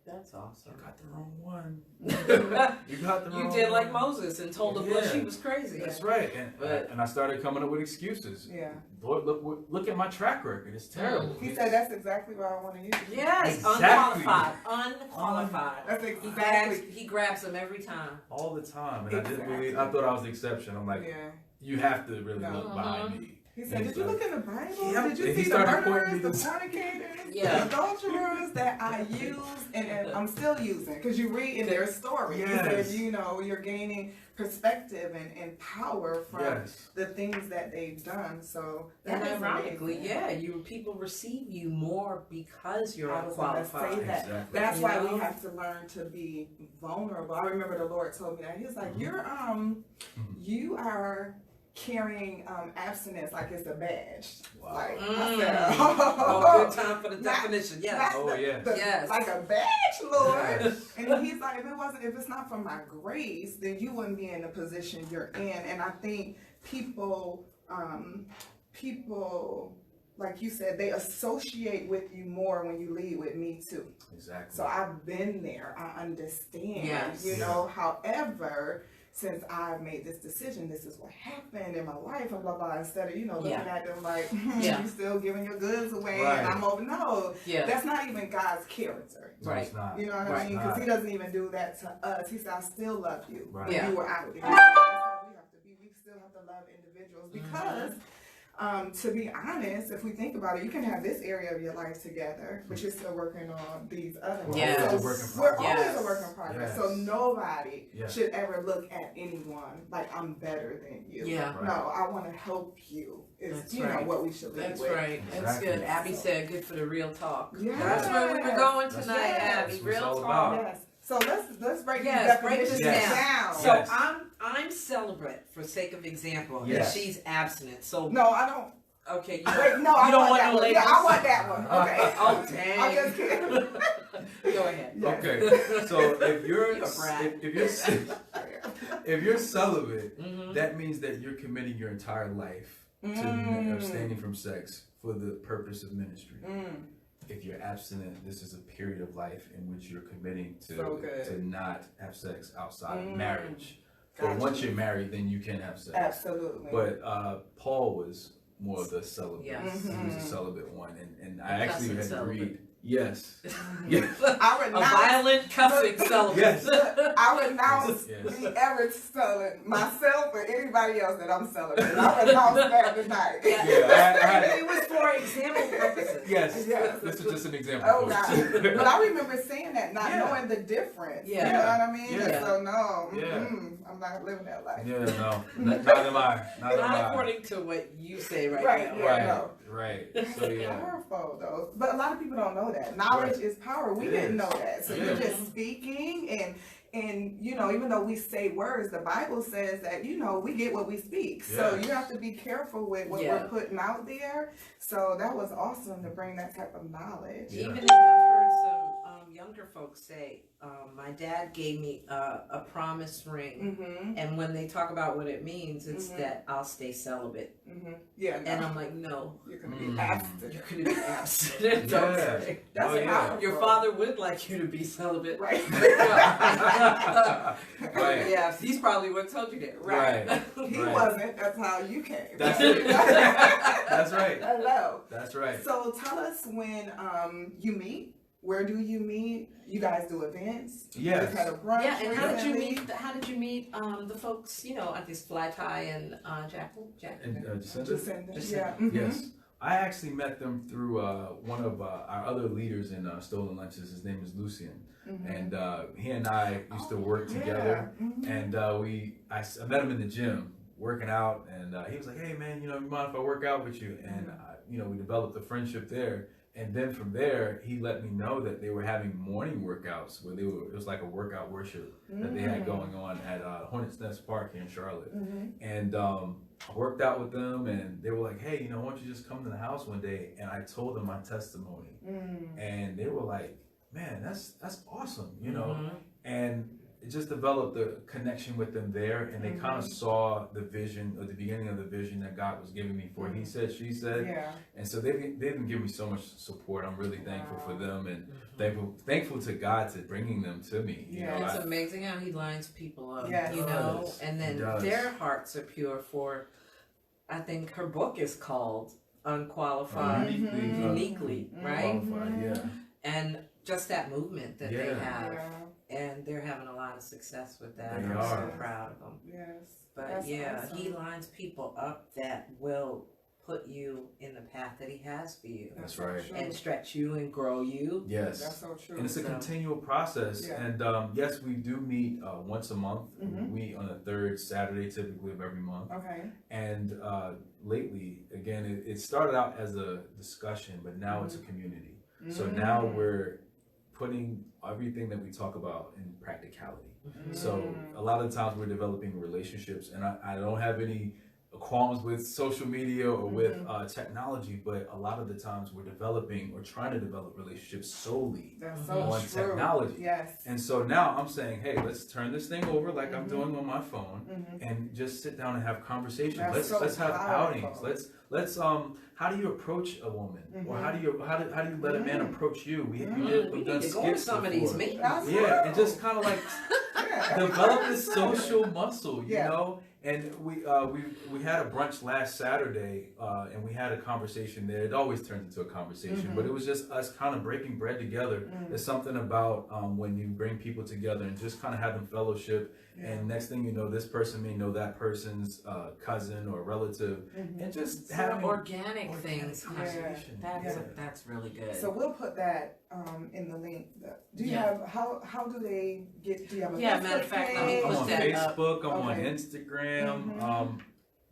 That's awesome. you got the wrong one. You got the wrong one. You did like Moses and told the bush he was crazy. That's right. But- And I started coming up with excuses. Yeah. Lord, look at my track record. It's terrible. He said that's exactly what I want to use. Yes, Exactly. unqualified. That's He exactly. grabs them every time. All the time. And I didn't Exactly. believe, I thought I was the exception. I'm like, Yeah. you have to really No. look behind me. He said, did you look in the Bible? Yeah. Did you And he see the started pointing murderers, me the to- fornicators, Yeah. the adulterers that I use and I'm still using? Because you read in their story. Yes. He said, you know, you're gaining perspective and power from the things that they've done. So And that is ironically, amazing. people receive you more because you're I was gonna qualified. say that. Exactly. That's You why know? we have to learn to be vulnerable. I remember the Lord told me that. He was like, you are carrying abstinence like it's a badge. Wow. Like I said, Oh, good time for the Not- definition. Yes. not Oh, the- yes. the- Yes. like a badge, Lord. Yes. And he's like, if it's not for my grace, then you wouldn't be in the position you're in. And I think people, like you said, they associate with you more when you lead with me too. Exactly. So I've been there. I understand. Yes. You know, however, since I made this decision, this is what happened in my life, and blah blah. Instead of looking at them like Yeah. you still giving your goods away, Right. and I'm over. No, Yeah. that's not even God's character. No, it's not. You know what I Right. mean? Because He doesn't even do that to us. He said, "I still love you Right. when Yeah. you were out there." That's how we have to be. We still have to love individuals because. To be honest, if we think about it, you can have this area of your life together, but you're still working on these other ones. Yeah. So Always a work in we're progress. always a work in progress. Yes. So nobody Yes. should ever look at anyone like I'm better than you. Yeah. Right. No, I want to help you. Is That's you know right. what we should lead That's with. right. That's Exactly. good. Abby said good for the real talk. Yes. That's where we were going That's tonight, right. Abby. That's what it's Real all talk. about. Yes. So let's break Yes, these break this definitions down. down. So Yes. I'm celibate for sake of example, Yes. and she's abstinent. So No, I don't. okay, you Wait, no, I don't want want that no one. Yeah, I labels? want that one. Okay. Oh I'm dang. just kidding. Go ahead. Yeah. Okay, so if you're You're a brat. if you're celibate, Mhm. that means that you're committing your entire life to abstaining from sex for the purpose of ministry. If you're abstinent, this is a period of life in which you're committing to not have sex outside of marriage. But once you're married, then you can have sex. Absolutely. But Paul was more of the celibate. Yes. He was a celibate one, and I actually had to read. Yes. I A violent cuffing celibate. Yes. I renounce me ever selling myself or anybody else that I'm celibate. I renounce that tonight. It was for example purposes. Yes. Yes. This is just an example. Oh God. But I remember saying that, not knowing the difference. Yeah. You know what I mean? Yeah. So no, Yeah. I'm not living that life. Yeah, no. Not am I. Not according to what you say right now. Yeah, Right. So yeah. Powerful though, but a lot of people don't know that. Knowledge is power. We didn't know that. So you're just speaking and you know, even though we say words, the Bible says that, you know, we get what we speak. So you have to be careful with what we're putting out there. So that was awesome to bring that type of knowledge. Even if I've heard some younger folks say, my dad gave me a promise ring, and when they talk about what it means, it's that I'll stay celibate. Yeah, no. And I'm like, no, You're gonna be abstinent. you're gonna be abstinent. That's powerful. Your father would like you to be celibate, Right? Right. Yeah, he's probably what told you that. Right. He wasn't. That's how you came. That's it. That's right. Hello. That's right. So tell us when you meet. Where do you meet? You guys do events. Yes. You just had a brunch. Yeah, and how did you recently. meet? How did you meet the folks? You know, at this Fly Tie and Jack. And Jacinta? Jacinta. Jacinta. Yeah. Mhm. Yes. I actually met them through one of our other leaders in Stolen Lunches. His name is Lucian. And he and I used to work together. And I met him in the gym working out. And he was like, hey, man, you know, you mind if I work out with you? And, you know, we developed a friendship there. And then from there, he let me know that they were having morning workouts where it was like a workout worship that they had going on at Hornets Nest Park here in Charlotte. And I worked out with them and they were like, hey, you know, why don't you just come to the house one day? And I told them my testimony. And they were like, man, that's awesome, you know? And it just developed a connection with them there, and they kind of saw the vision, or the beginning of the vision that God was giving me for He Said, She Said. And so they've been giving me so much support. I'm really thankful for them, and thankful to God to bringing them to me. You know, It's amazing how He lines people up, Yes. you know, and then their hearts are pure for, I think her book is called Unqualified, Uniquely, right? And just that movement that they have. And they're having a lot of success with that. I'm so proud of them. Yes. But That's awesome. He awesome. lines people up that will put you in the path that He has for you. That's right. And stretch you and grow you. Yes. That's so true. And it's a continual process. And yes, we do meet once a month. We meet on the third Saturday typically of every month. Okay. And lately, again, it started out as a discussion, but now it's a community. So now we're putting everything that we talk about in practicality. So a lot of the times we're developing relationships, and I don't have any qualms with social media or with technology, but a lot of the times we're developing or trying to develop relationships solely on technology. Yes. And so now I'm saying, hey, let's turn this thing over like I'm doing on my phone and just sit down and have conversations. Let's have outings. Let's how do you approach a woman, or how do you let a man approach you? We've done skits go to some of these meetings. And just kind of like develop this social muscle, you know. And we had a brunch last Saturday, and we had a conversation there. It always turns into a conversation, but it was just us kind of breaking bread together. There's something about when you bring people together and just kind of have them fellowship. And next thing you know, this person may know that person's cousin or relative, and just having organic things. Conversation. That's really good. So we'll put that in the link. Do you have how do they get? Do you have a matter of fact, let me I'm put on that Facebook. up. I'm on Instagram.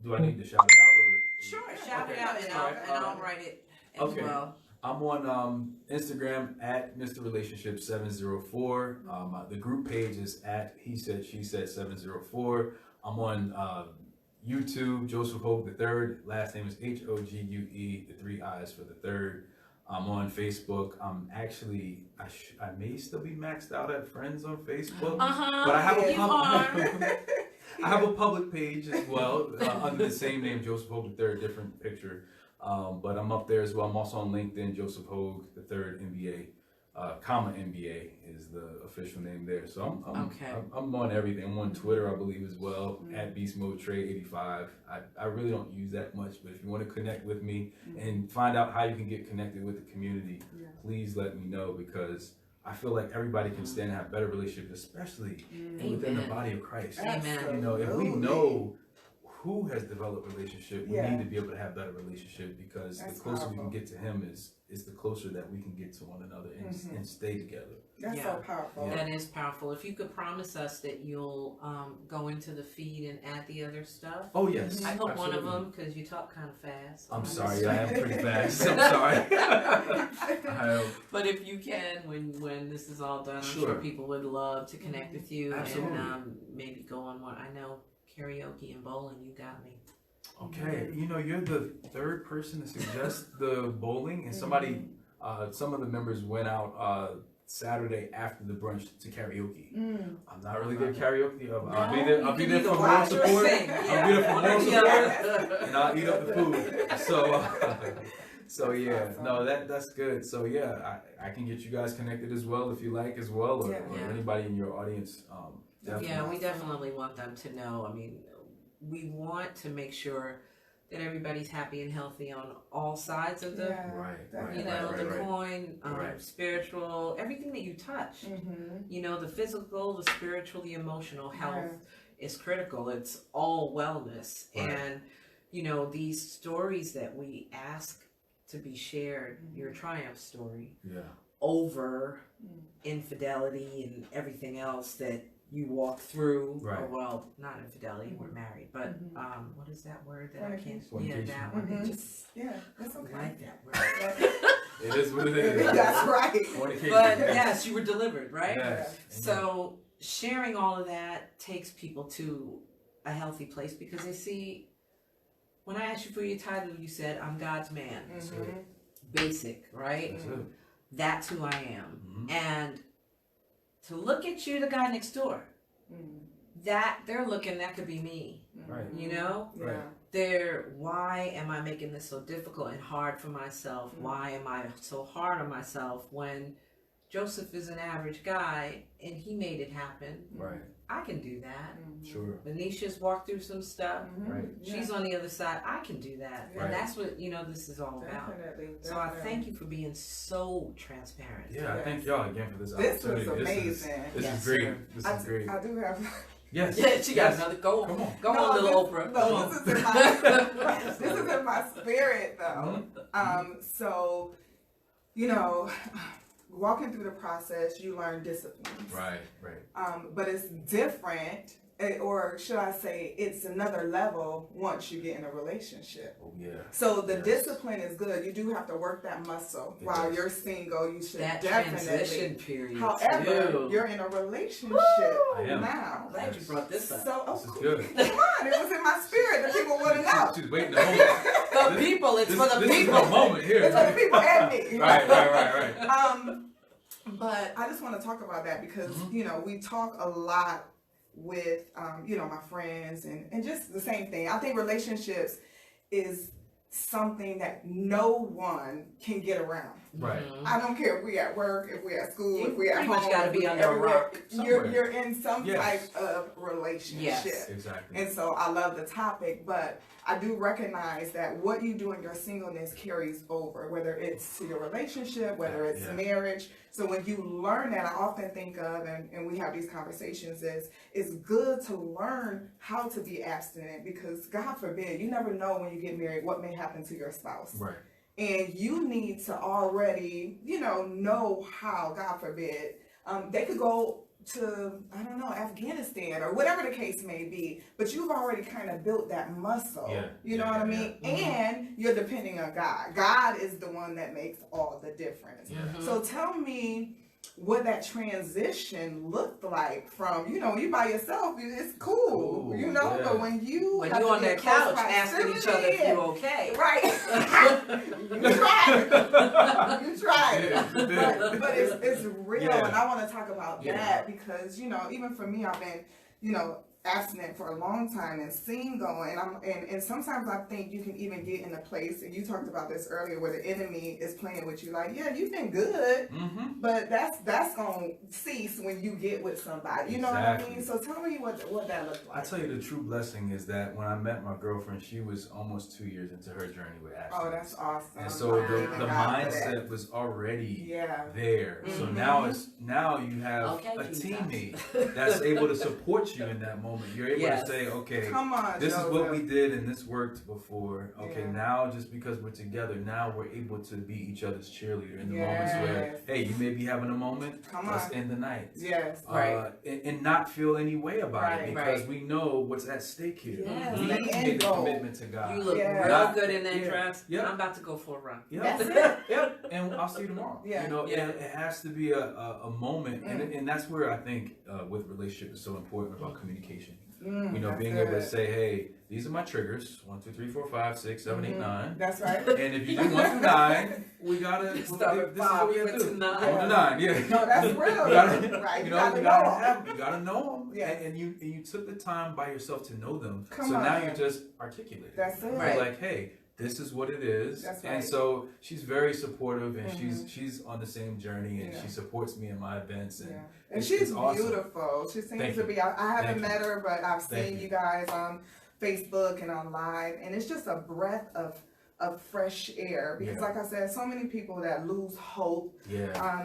Do I need to shout it out? Or? Sure, shout it out, and I'll write it as well. I'm on Instagram at Mr. Relationship 704. The group page is at He Said She Said 704. I'm on YouTube, Joseph Hogue the Third. Last name is Hogue, the 3 I's for the third. I'm on Facebook. I'm actually I may still be maxed out at friends on Facebook, but I have I have a public page as well under the same name, Joseph Hogue the Third, different picture. But I'm up there as well. I'm also on LinkedIn, Joseph Hogue, the third MBA, MBA is the official name there. So I'm on everything. I'm on Twitter, I believe, as well, at Beast Mode Trade 85. I really don't use that much, but if you want to connect with me and find out how you can get connected with the community, please let me know, because I feel like everybody can stand and have better relationships, especially within the body of Christ. Amen. You know, if we know who has developed relationship, we need to be able to have better relationship, because the closer we can get to him is the closer that we can get to one another and stay together. That's so powerful. That is powerful. If you could promise us that you'll go into the feed and add the other stuff. Oh yes, I hope absolutely. one of them, because you talk kind of fast. I'm sorry, I am pretty fast. I'm sorry. But if you can, when this is all done, I'm sure people would love to connect with you and maybe go on one. I know karaoke and bowling, you got me. Okay, you know, you're the third person to suggest the bowling, and somebody, some of the members went out Saturday after the brunch to karaoke. I'm not really good at karaoke. I'll be there for moral support. I'll be there for moral support, and I'll eat up the food. So yeah, no, that's good. So yeah, I can get you guys connected as well if you like as well, or anybody in your audience. Definitely. Yeah, we definitely want them to know. I mean, we want to make sure that everybody's happy and healthy on all sides of the, coin, spiritual, everything that you touch. You know, the physical, the spiritual, the emotional health is critical. It's all wellness. And, you know, these stories that we ask to be shared, your triumph story, over infidelity and everything else that you walk through, or well, not infidelity, we're married, but what is that word that I can't? Yeah, that one. That's okay. I like that word. It is what it is. That's right. But yes, you were delivered, right? Yes. So sharing all of that takes people to a healthy place, because they see. When I asked you for your title, you said, "I'm God's man." Basic, right? That's who I am, and to look at you, the guy next door, that they're looking, that could be me. You know? Why am I making this so difficult and hard for myself? Why am I so hard on myself when Joseph is an average guy and he made it happen? I can do that. Benisha's walked through some stuff. She's on the other side. I can do that. And that's what, you know, this is all about. So I thank you for being so transparent. Yeah, I thank y'all again for this opportunity. This was amazing. This is great. This is great. I do have... Yes. Yeah, she got another. Go on, little Oprah. No, this is in my spirit, though. So, you know... Walking through the process, you learn disciplines. Right. But it's different, or should I say, it's another level once you get in a relationship. So the discipline is good. You do have to work that muscle. While you're single, you should definitely. Transition period. However, you're in a relationship now. Glad you brought this up. So, this is good. Come on, it was in my spirit. The people wouldn't know. She's waiting the moment. The people, it's for the people. This is the moment here. It's for the people and me. Right. But I just want to talk about that because, you know, we talk a lot with, you know, my friends and just the same thing. I think relationships is something that no one can get around. Right. I don't care if we at work, if we at school, if we at home. You pretty much got to be under a rock. You're in some type of relationship. Yes, exactly. And so I love the topic, but I do recognize that what you do in your singleness carries over, whether it's to your relationship, whether it's marriage. So when you learn that, I often think of, and we have these conversations, is it's good to learn how to be abstinent, because God forbid, you never know when you get married what may happen to your spouse. Right. And you need to already, you know how, God forbid, they could go to, I don't know, Afghanistan or whatever the case may be, but you've already kind of built that muscle, you know what I mean? And you're depending on God. God is the one that makes all the difference. So tell me what that transition looked like from, you know, you by yourself, it's cool, you know, but when you on that couch asking each other if you're okay. Right. You tried it. But it's real, and I want to talk about that because, you know, even for me, I've been, you know, abstinent for a long time and single, and sometimes I think you can even get in a place, and you talked about this earlier, where the enemy is playing with you, like, yeah, you've been good, but that's gonna cease when you get with somebody. You know what I mean? So tell me what that looks like. I tell you, the true blessing is that when I met my girlfriend, she was almost 2 years into her journey with abstinence. Oh, that's awesome. And so the mindset was already there. So now you have a teammate that's able to support you in that moment. You're able to say, okay, come on, this is what we did and this worked before. Okay, now just because we're together, now we're able to be each other's cheerleader in the moments where, hey, you may be having a moment, let's end the night. Yes, and not feel any way about it, because we know what's at stake here. Yes. We made a commitment to God. You look real good in that dress. I'm about to go for a run. That's it. And I'll see you tomorrow. You know, it has to be a moment, and that's where I think with relationship is so important about communication. You know, being able to say, hey, these are my triggers: 1, 2, 3, 4, 5, 6, 7, 8, 9. That's right. And if you do 1 through 9, we gotta. This is what we have to do. 1 to 9. Yeah. No, that's real. Right. You gotta know them. And you took the time by yourself to know them. Now you just articulate it. That's it. Right. Like, hey, this is what it is. That's right. And so she's very supportive, and she's on the same journey, and she supports me in my events. And she's awesome. beautiful. She seems to be. I haven't met her, but I've seen you guys on Facebook and on live, and it's just a breath of fresh air, because like I said, so many people that lose hope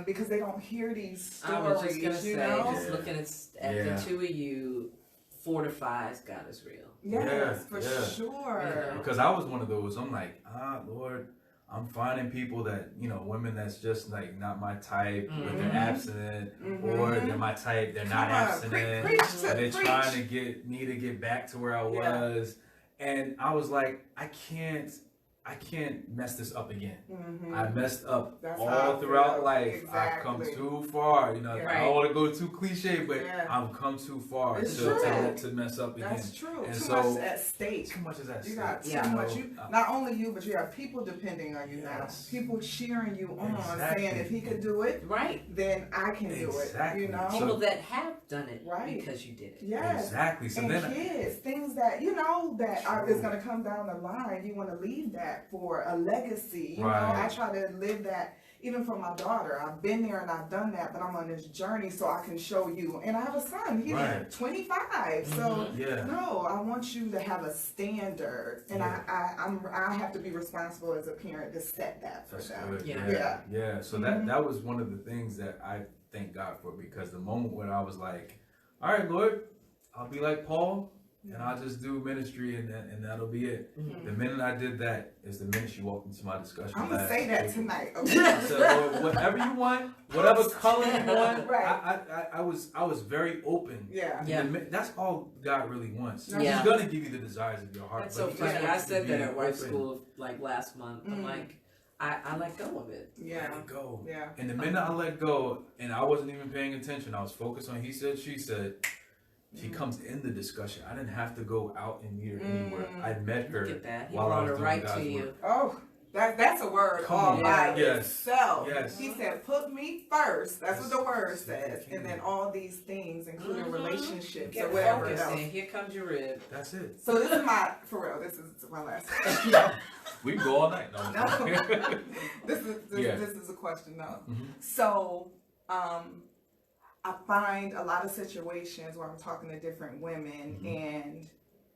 because they don't hear these stories. I was just gonna say, just looking at Yeah. the two of you fortifies God is real. Yes, for sure. Because I was one of those. I'm like, Lord, I'm finding people that, you know, women that's just like not my type, but they're abstinent, or they're my type, they're not abstinent, and they're trying to get me to get back to where I was. And I was like, I can't mess this up again. I messed up all throughout life. I've come too far. You know, I don't want to go too cliche, but I've come too far to mess up again. That's true. And too much at stake. Too much is at stake. You got too much. Not only you, but you have people depending on you now. People cheering you on, saying if he could do it, then I can do it. You know, people that have done it because you did it. Yes, exactly. So and then kids, things that you know that is going to come down the line. You want to leave that for a legacy. You know, I try to live that even for my daughter. I've been there and I've done that, but I'm on this journey so I can show you. And I have a son. He's 25. So no, I want you to have a standard, and I have to be responsible as a parent to set that for them. Good. So that was one of the things that I thank God for, because the moment when I was like, all right, Lord, I'll be like Paul, and I'll just do ministry, and that'll be it. The minute I did that is the minute she walked into my discussion. I'm gonna say that tonight. Okay. I said, Lord, whatever you want, whatever color you want. I was very open. That's all God really wants. He's gonna give you the desires of your heart. That's so funny. I said that at wife school like last month. I'm like, I let go of it. Let go. And the minute I let go, and I wasn't even paying attention, I was focused on he said, she said. She comes in the discussion. I didn't have to go out and meet her anywhere. I met her while I was doing God's work. Oh, that's a word all by itself. He said, "Put me first." That's what the word says, and then all these things, including relationships or whatever else. Here comes your rib. That's it. So this is for real. This is my last question. We can go all night. No. This is a question though. So, I find a lot of situations where I'm talking to different women, and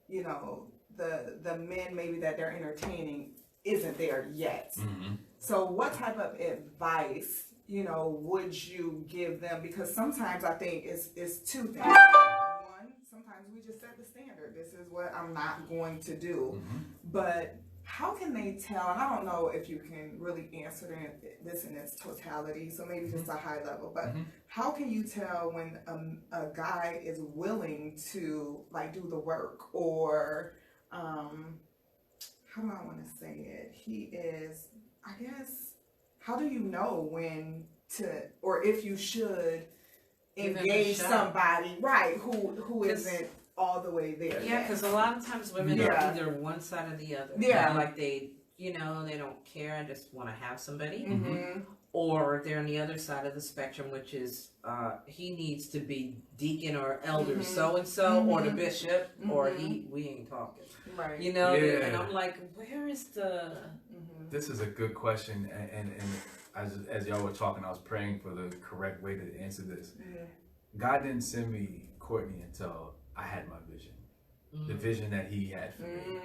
you know, the men maybe that they're entertaining isn't there yet. So what type of advice, you know, would you give them? Because sometimes I think it's two things. One, sometimes we just set the standard. This is what I'm not going to do. But how can they tell, and I don't know if you can really answer this in its totality, so maybe just a high level, but how can you tell when a guy is willing to like do the work, or how do I want to say it? He is, I guess, how do you know when to, or if you should engage somebody, who isn't all the way there? Because a lot of times women are either one side or the other. Like they, you know, they don't care, I just want to have somebody. or they're on the other side of the spectrum, which is he needs to be deacon or elder so and so, or the bishop, or we ain't talking. Right. You know, Yeah. and I'm like, where is the? This is a good question, and as y'all were talking, I was praying for the correct way to answer this. God didn't send me Courtney until I had my vision. The vision that he had for me.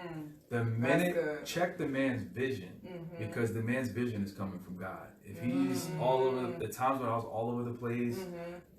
The minute, check the man's vision, because the man's vision is coming from God. If he's all over, the times when I was all over the place,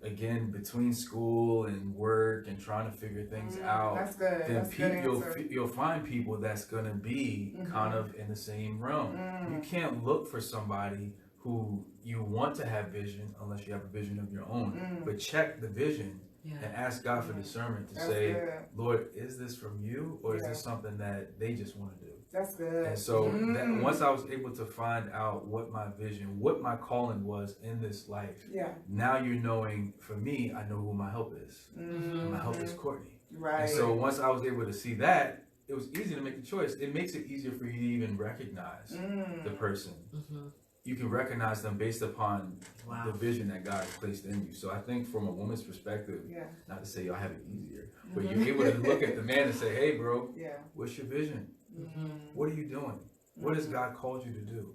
again, between school and work and trying to figure things out, that's good. then That's you'll find people that's going to be kind of in the same realm. You can't look for somebody who you want to have vision unless you have a vision of your own. But check the vision. And ask God for discernment to say, Lord, is this from you, or is this something that they just want to do? That's good. And so that once I was able to find out what my vision, what my calling was in this life, now you're knowing, for me, I know who my help is. And my help is Courtney. Right. And so once I was able to see that, it was easy to make the choice. It makes it easier for you to even recognize the person. You can recognize them based upon the vision that God has placed in you. So I think from a woman's perspective, not to say y'all have it easier, but you're able to look at the man and say, hey, bro, what's your vision? What are you doing? What has God called you to do?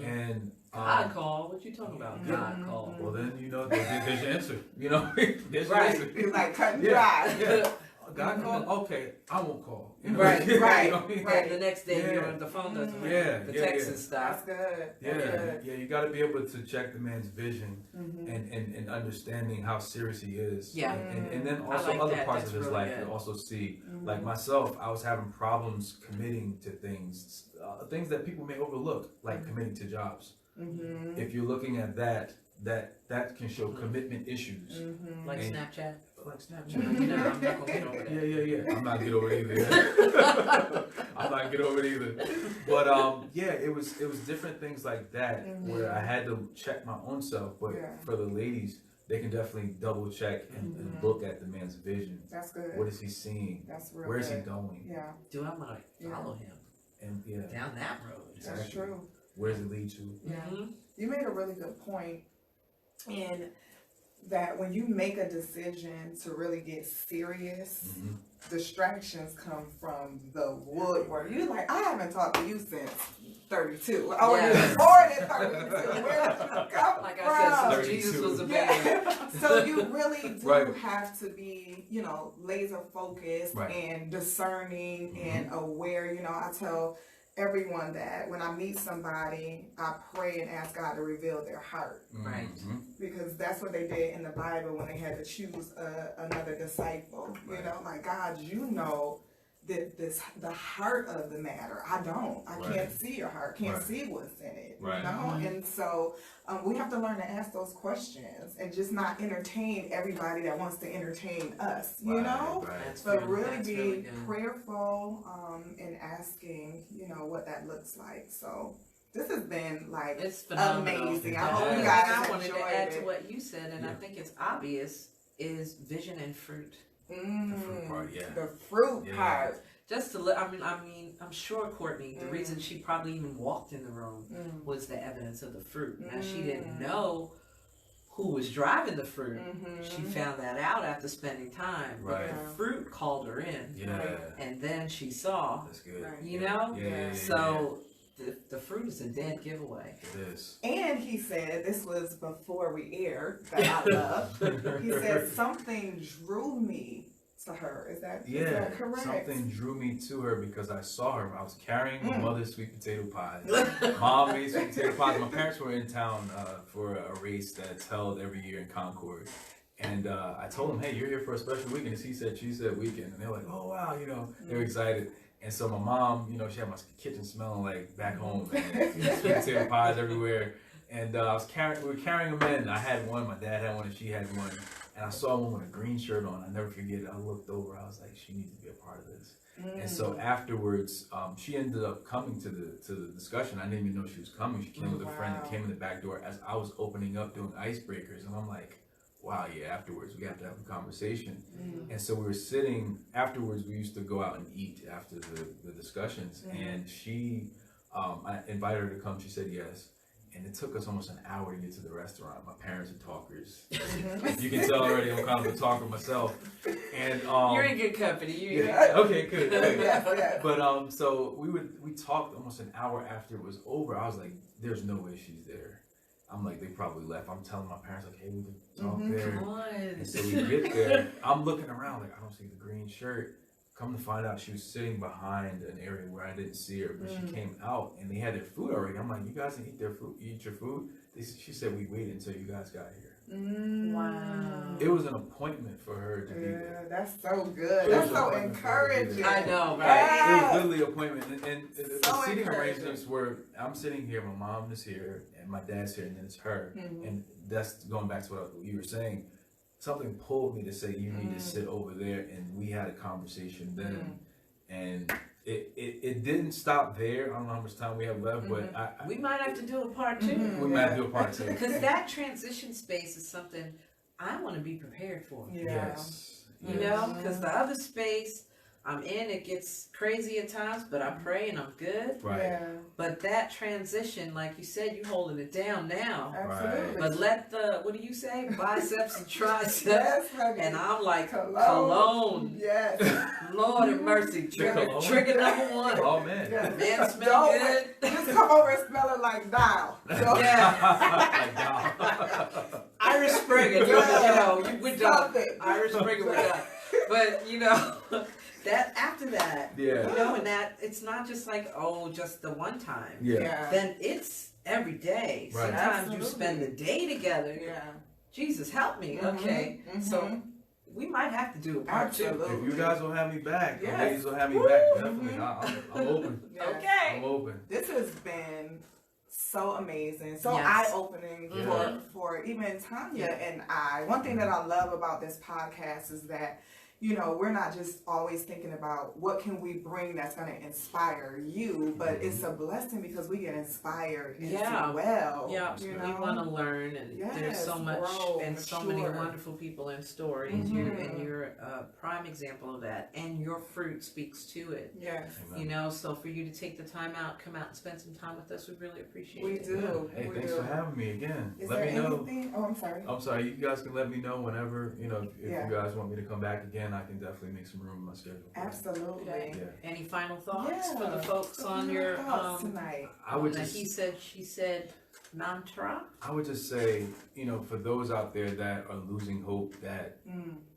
And God called. What you talking about? God called. Well, then you know there's your answer. You know, there's your Right. answer. You're like cutting dry. Yeah. God called. Okay, I won't call. You know? Right. You know Right. what I mean? Right. The next day, you're on the phone doesn't ring. The text and stuff. That's good. Yeah, you got to be able to check the man's vision and understanding how serious he is. Yeah. And then also like other that. parts That's of his really life good. you also see. Like myself, I was having problems committing to things, things that people may overlook, like committing to jobs. If you're looking at that can show commitment issues. Like And- Snapchat. Like Snapchat. No, I'm not gonna get over that. Yeah. I'm not get over it either. I'm not get over it either. But it was different things like that where I had to check my own self. But for the ladies, they can definitely double check and look at the man's vision. That's good. What is he seeing? That's real Where is he good. going? Yeah. Do I want to follow him And down that road? exactly. That's true. Where does it lead to? Yeah. You made a really good point in that when you make a decision to really get serious, distractions come from the woodwork. You're like, I haven't talked to you since 32. I was even more than 32. Where did you come Like from? I said, since Jesus was a baby. So you really do Right. have to be, laser focused Right. and discerning and aware. I tell everyone that when I meet somebody, I pray and ask God to reveal their heart. Right. Because that's what they did in the Bible when they had to choose another disciple. Right. Like, God, you know the heart of the matter. I don't. I Right. can't see your heart. Can't Right. see what's in it. Right. And so we have to learn to ask those questions and just not entertain everybody that wants to entertain us. You know. Right. That's But really, really that's be really good. prayerful in asking, what that looks like. So this has been like It's phenomenal. amazing. I Yeah. hope you And guys I wanted enjoyed to add it. to what you said, and I Yeah. think it's obvious, is vision and fruit. The fruit part, yeah. The fruit Yeah. part. Just to I mean, I'm sure Courtney, the reason she probably even walked in the room was the evidence of the fruit. Now she didn't know who was driving the fruit. She found that out after spending time. But Right. the fruit called her in. Yeah. And then she saw, That's good. Right. you know? Yeah. So the fruit is a dead giveaway. It is. And he said, this was before we aired, that I love. He said, something drew me to her. Is that correct? Something drew me to her because I saw her. I was carrying my mother's sweet potato pies. Mom made sweet potato pies. My parents were in town for a race that's held every year in Concord. And I told them, hey, you're here for a special weekend. It's he said, she said weekend. And they're like, oh, wow, they're excited. And so my mom, she had my kitchen smelling like back home. And sweet potato pies everywhere. And we were carrying them in. I had one, my dad had one, and she had one. And I saw one with a green shirt on. I never forget it. I looked over. I was like, she needs to be a part of this. And so afterwards, she ended up coming to the discussion. I didn't even know she was coming. She came with a friend and came in the back door as I was opening up doing icebreakers. And I'm like, wow, yeah, afterwards we have to have a conversation. And so we were sitting, afterwards we used to go out and eat after the discussions. And she, I invited her to come. She said yes. and it took us almost an hour to get to the restaurant. My parents are talkers. You can tell already I'm kind of a talker myself. And you're in good company. Okay, good. Yes. But so we talked almost an hour after it was over. I was like, there's no way she's there. I'm like, they probably left. I'm telling my parents like, hey, we can talk there. Come on. And so we get there. I'm looking around like, I don't see the green shirt. Come to find out, she was sitting behind an area where I didn't see her, but she came out and they had their food already. I'm like, you guys didn't eat your food? She said, we waited until you guys got here. Wow. It was an appointment for her to be there. That's so good. That's so encouraging. I know, right? Yes. It was literally an appointment. And So the seating encouraging. arrangements were, I'm sitting here, my mom is here, and my dad's here, and then it's her. And that's going back to what you were saying. Something pulled me to say, you need to sit over there, and we had a conversation then. And it didn't stop there. I don't know how much time we have left, but we might have to do a part 2. we might do a part 2. Because that transition space is something I want to be prepared for. Yes. You know, because the other space I'm in, it gets crazy at times, but I pray and I'm good. Right. Yeah. But that transition, like you said, you holding it down now. Absolutely. But let the, what do you say? Biceps and triceps. Yes, honey. And I'm like, Cologne. cologne. Yes. Lord have mercy. Cologne. Trigger number 1. Oh, man. Yeah. Man, smell Don't good. Just come over and smell it like Dial. Yeah. Irish Spring, and we're done. Stop it. Irish Spring, we're done. But you know, that after that, Yeah. you know, and that it's not just like, oh, just the one time. Yeah. Then it's every day. Right. Sometimes you Absolutely. spend the day together. Yeah. Jesus, help me. Okay, so we might have to do a part 2. Absolutely. If you guys will have me back, Yes. the ladies will have me back, definitely. I'm open. Yes. Okay. I'm open. This has been so amazing, so Yes. eye-opening Yeah. for even Tanya and I. One thing that I love about this podcast is that, you know, we're not just always thinking about what can we bring that's going to inspire you, but it's a blessing because we get inspired Yeah. as well. Yeah, you we know? want to learn, and there's Yes, so much grow, and for so many sure. wonderful people and stories. And you're a prime example of that, and your fruit speaks to it. Yes, Amen. You know, so for you to take the time out, come out and spend some time with us, we really appreciate we it. do. Hey, we thanks do. for having me again. Is Let there me know. anything? Oh, I'm sorry. I'm sorry, you guys can let me know whenever, you know, if Yeah. you guys want me to come back again, I can definitely make some room in my schedule. Absolutely. Okay. Yeah. Any final thoughts Yeah. for the folks on your Thoughts tonight? I would on the just, he said, she said mantra? I would just say, you know, for those out there that are losing hope, that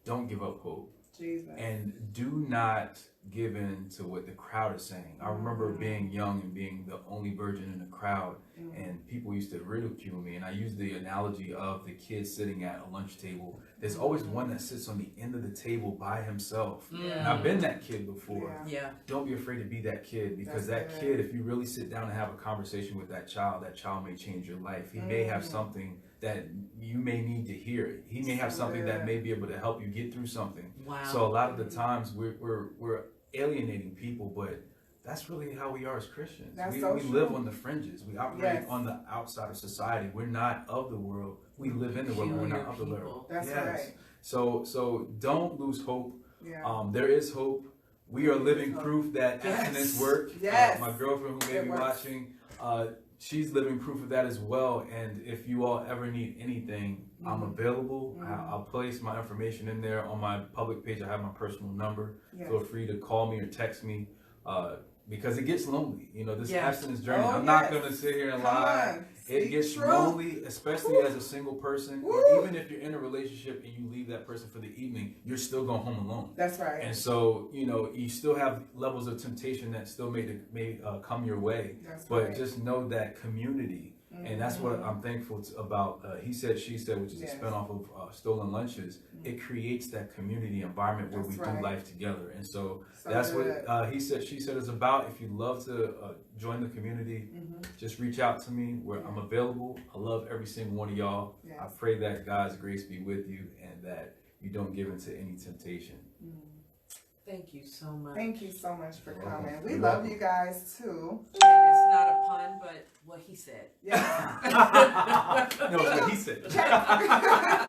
don't give up hope. Jesus. And do not give in to what the crowd is saying. I remember being young and being the only virgin in the crowd, and people used to ridicule me. And I used the analogy of the kid sitting at a lunch table. There's always one that sits on the end of the table by himself. And I've been that kid before. Yeah. Yeah. Don't be afraid to be that kid, because That's that good. kid, if you really sit down and have a conversation with that child may change your life. He may have something that you may need to hear. He may have something that may be able to help you get through something. Wow. So a lot of the times we're alienating people, but that's really how we are as Christians. That's We so live true. on the fringes. We operate Yes. on the outside of society. We're not of the world. We live in the world, but we're not of the world. That's right. So don't lose hope. Yeah. There is hope. We are living proof that Yes. abstinence work. Yes. My girlfriend who may It be works. watching, she's living proof of that as well. And if you all ever need anything, I'm available. I'll place my information in there on my public page. I have my personal number. Yes. Feel free to call me or text me, because it gets lonely. You know, this Yes. abstinence journey. Oh, I'm not yes. going to sit here and Come lie. on. It Speak gets truth. lonely, especially as a single person, or Woo. even if you're in a relationship and you leave that person for the evening, you're still going home alone. That's right. And so, you know, you still have levels of temptation that still may come your way. That's But right. just know that community, and that's what I'm thankful about. He Said, She Said, which is Yes. a spinoff of Stolen Lunches. It creates that community environment where That's we right. do life together. And so, So that's good. what He Said, She Said is about. If you love to join the community, just reach out to me where I'm available. I love every single one of y'all. Yes. I pray that God's grace be with you and that you don't give into any temptation. Thank you so much. Thank you so much for You're coming. welcome. We You're love welcome. you guys too. And it's not a pun, but what he said. Yeah. No, it's what he said.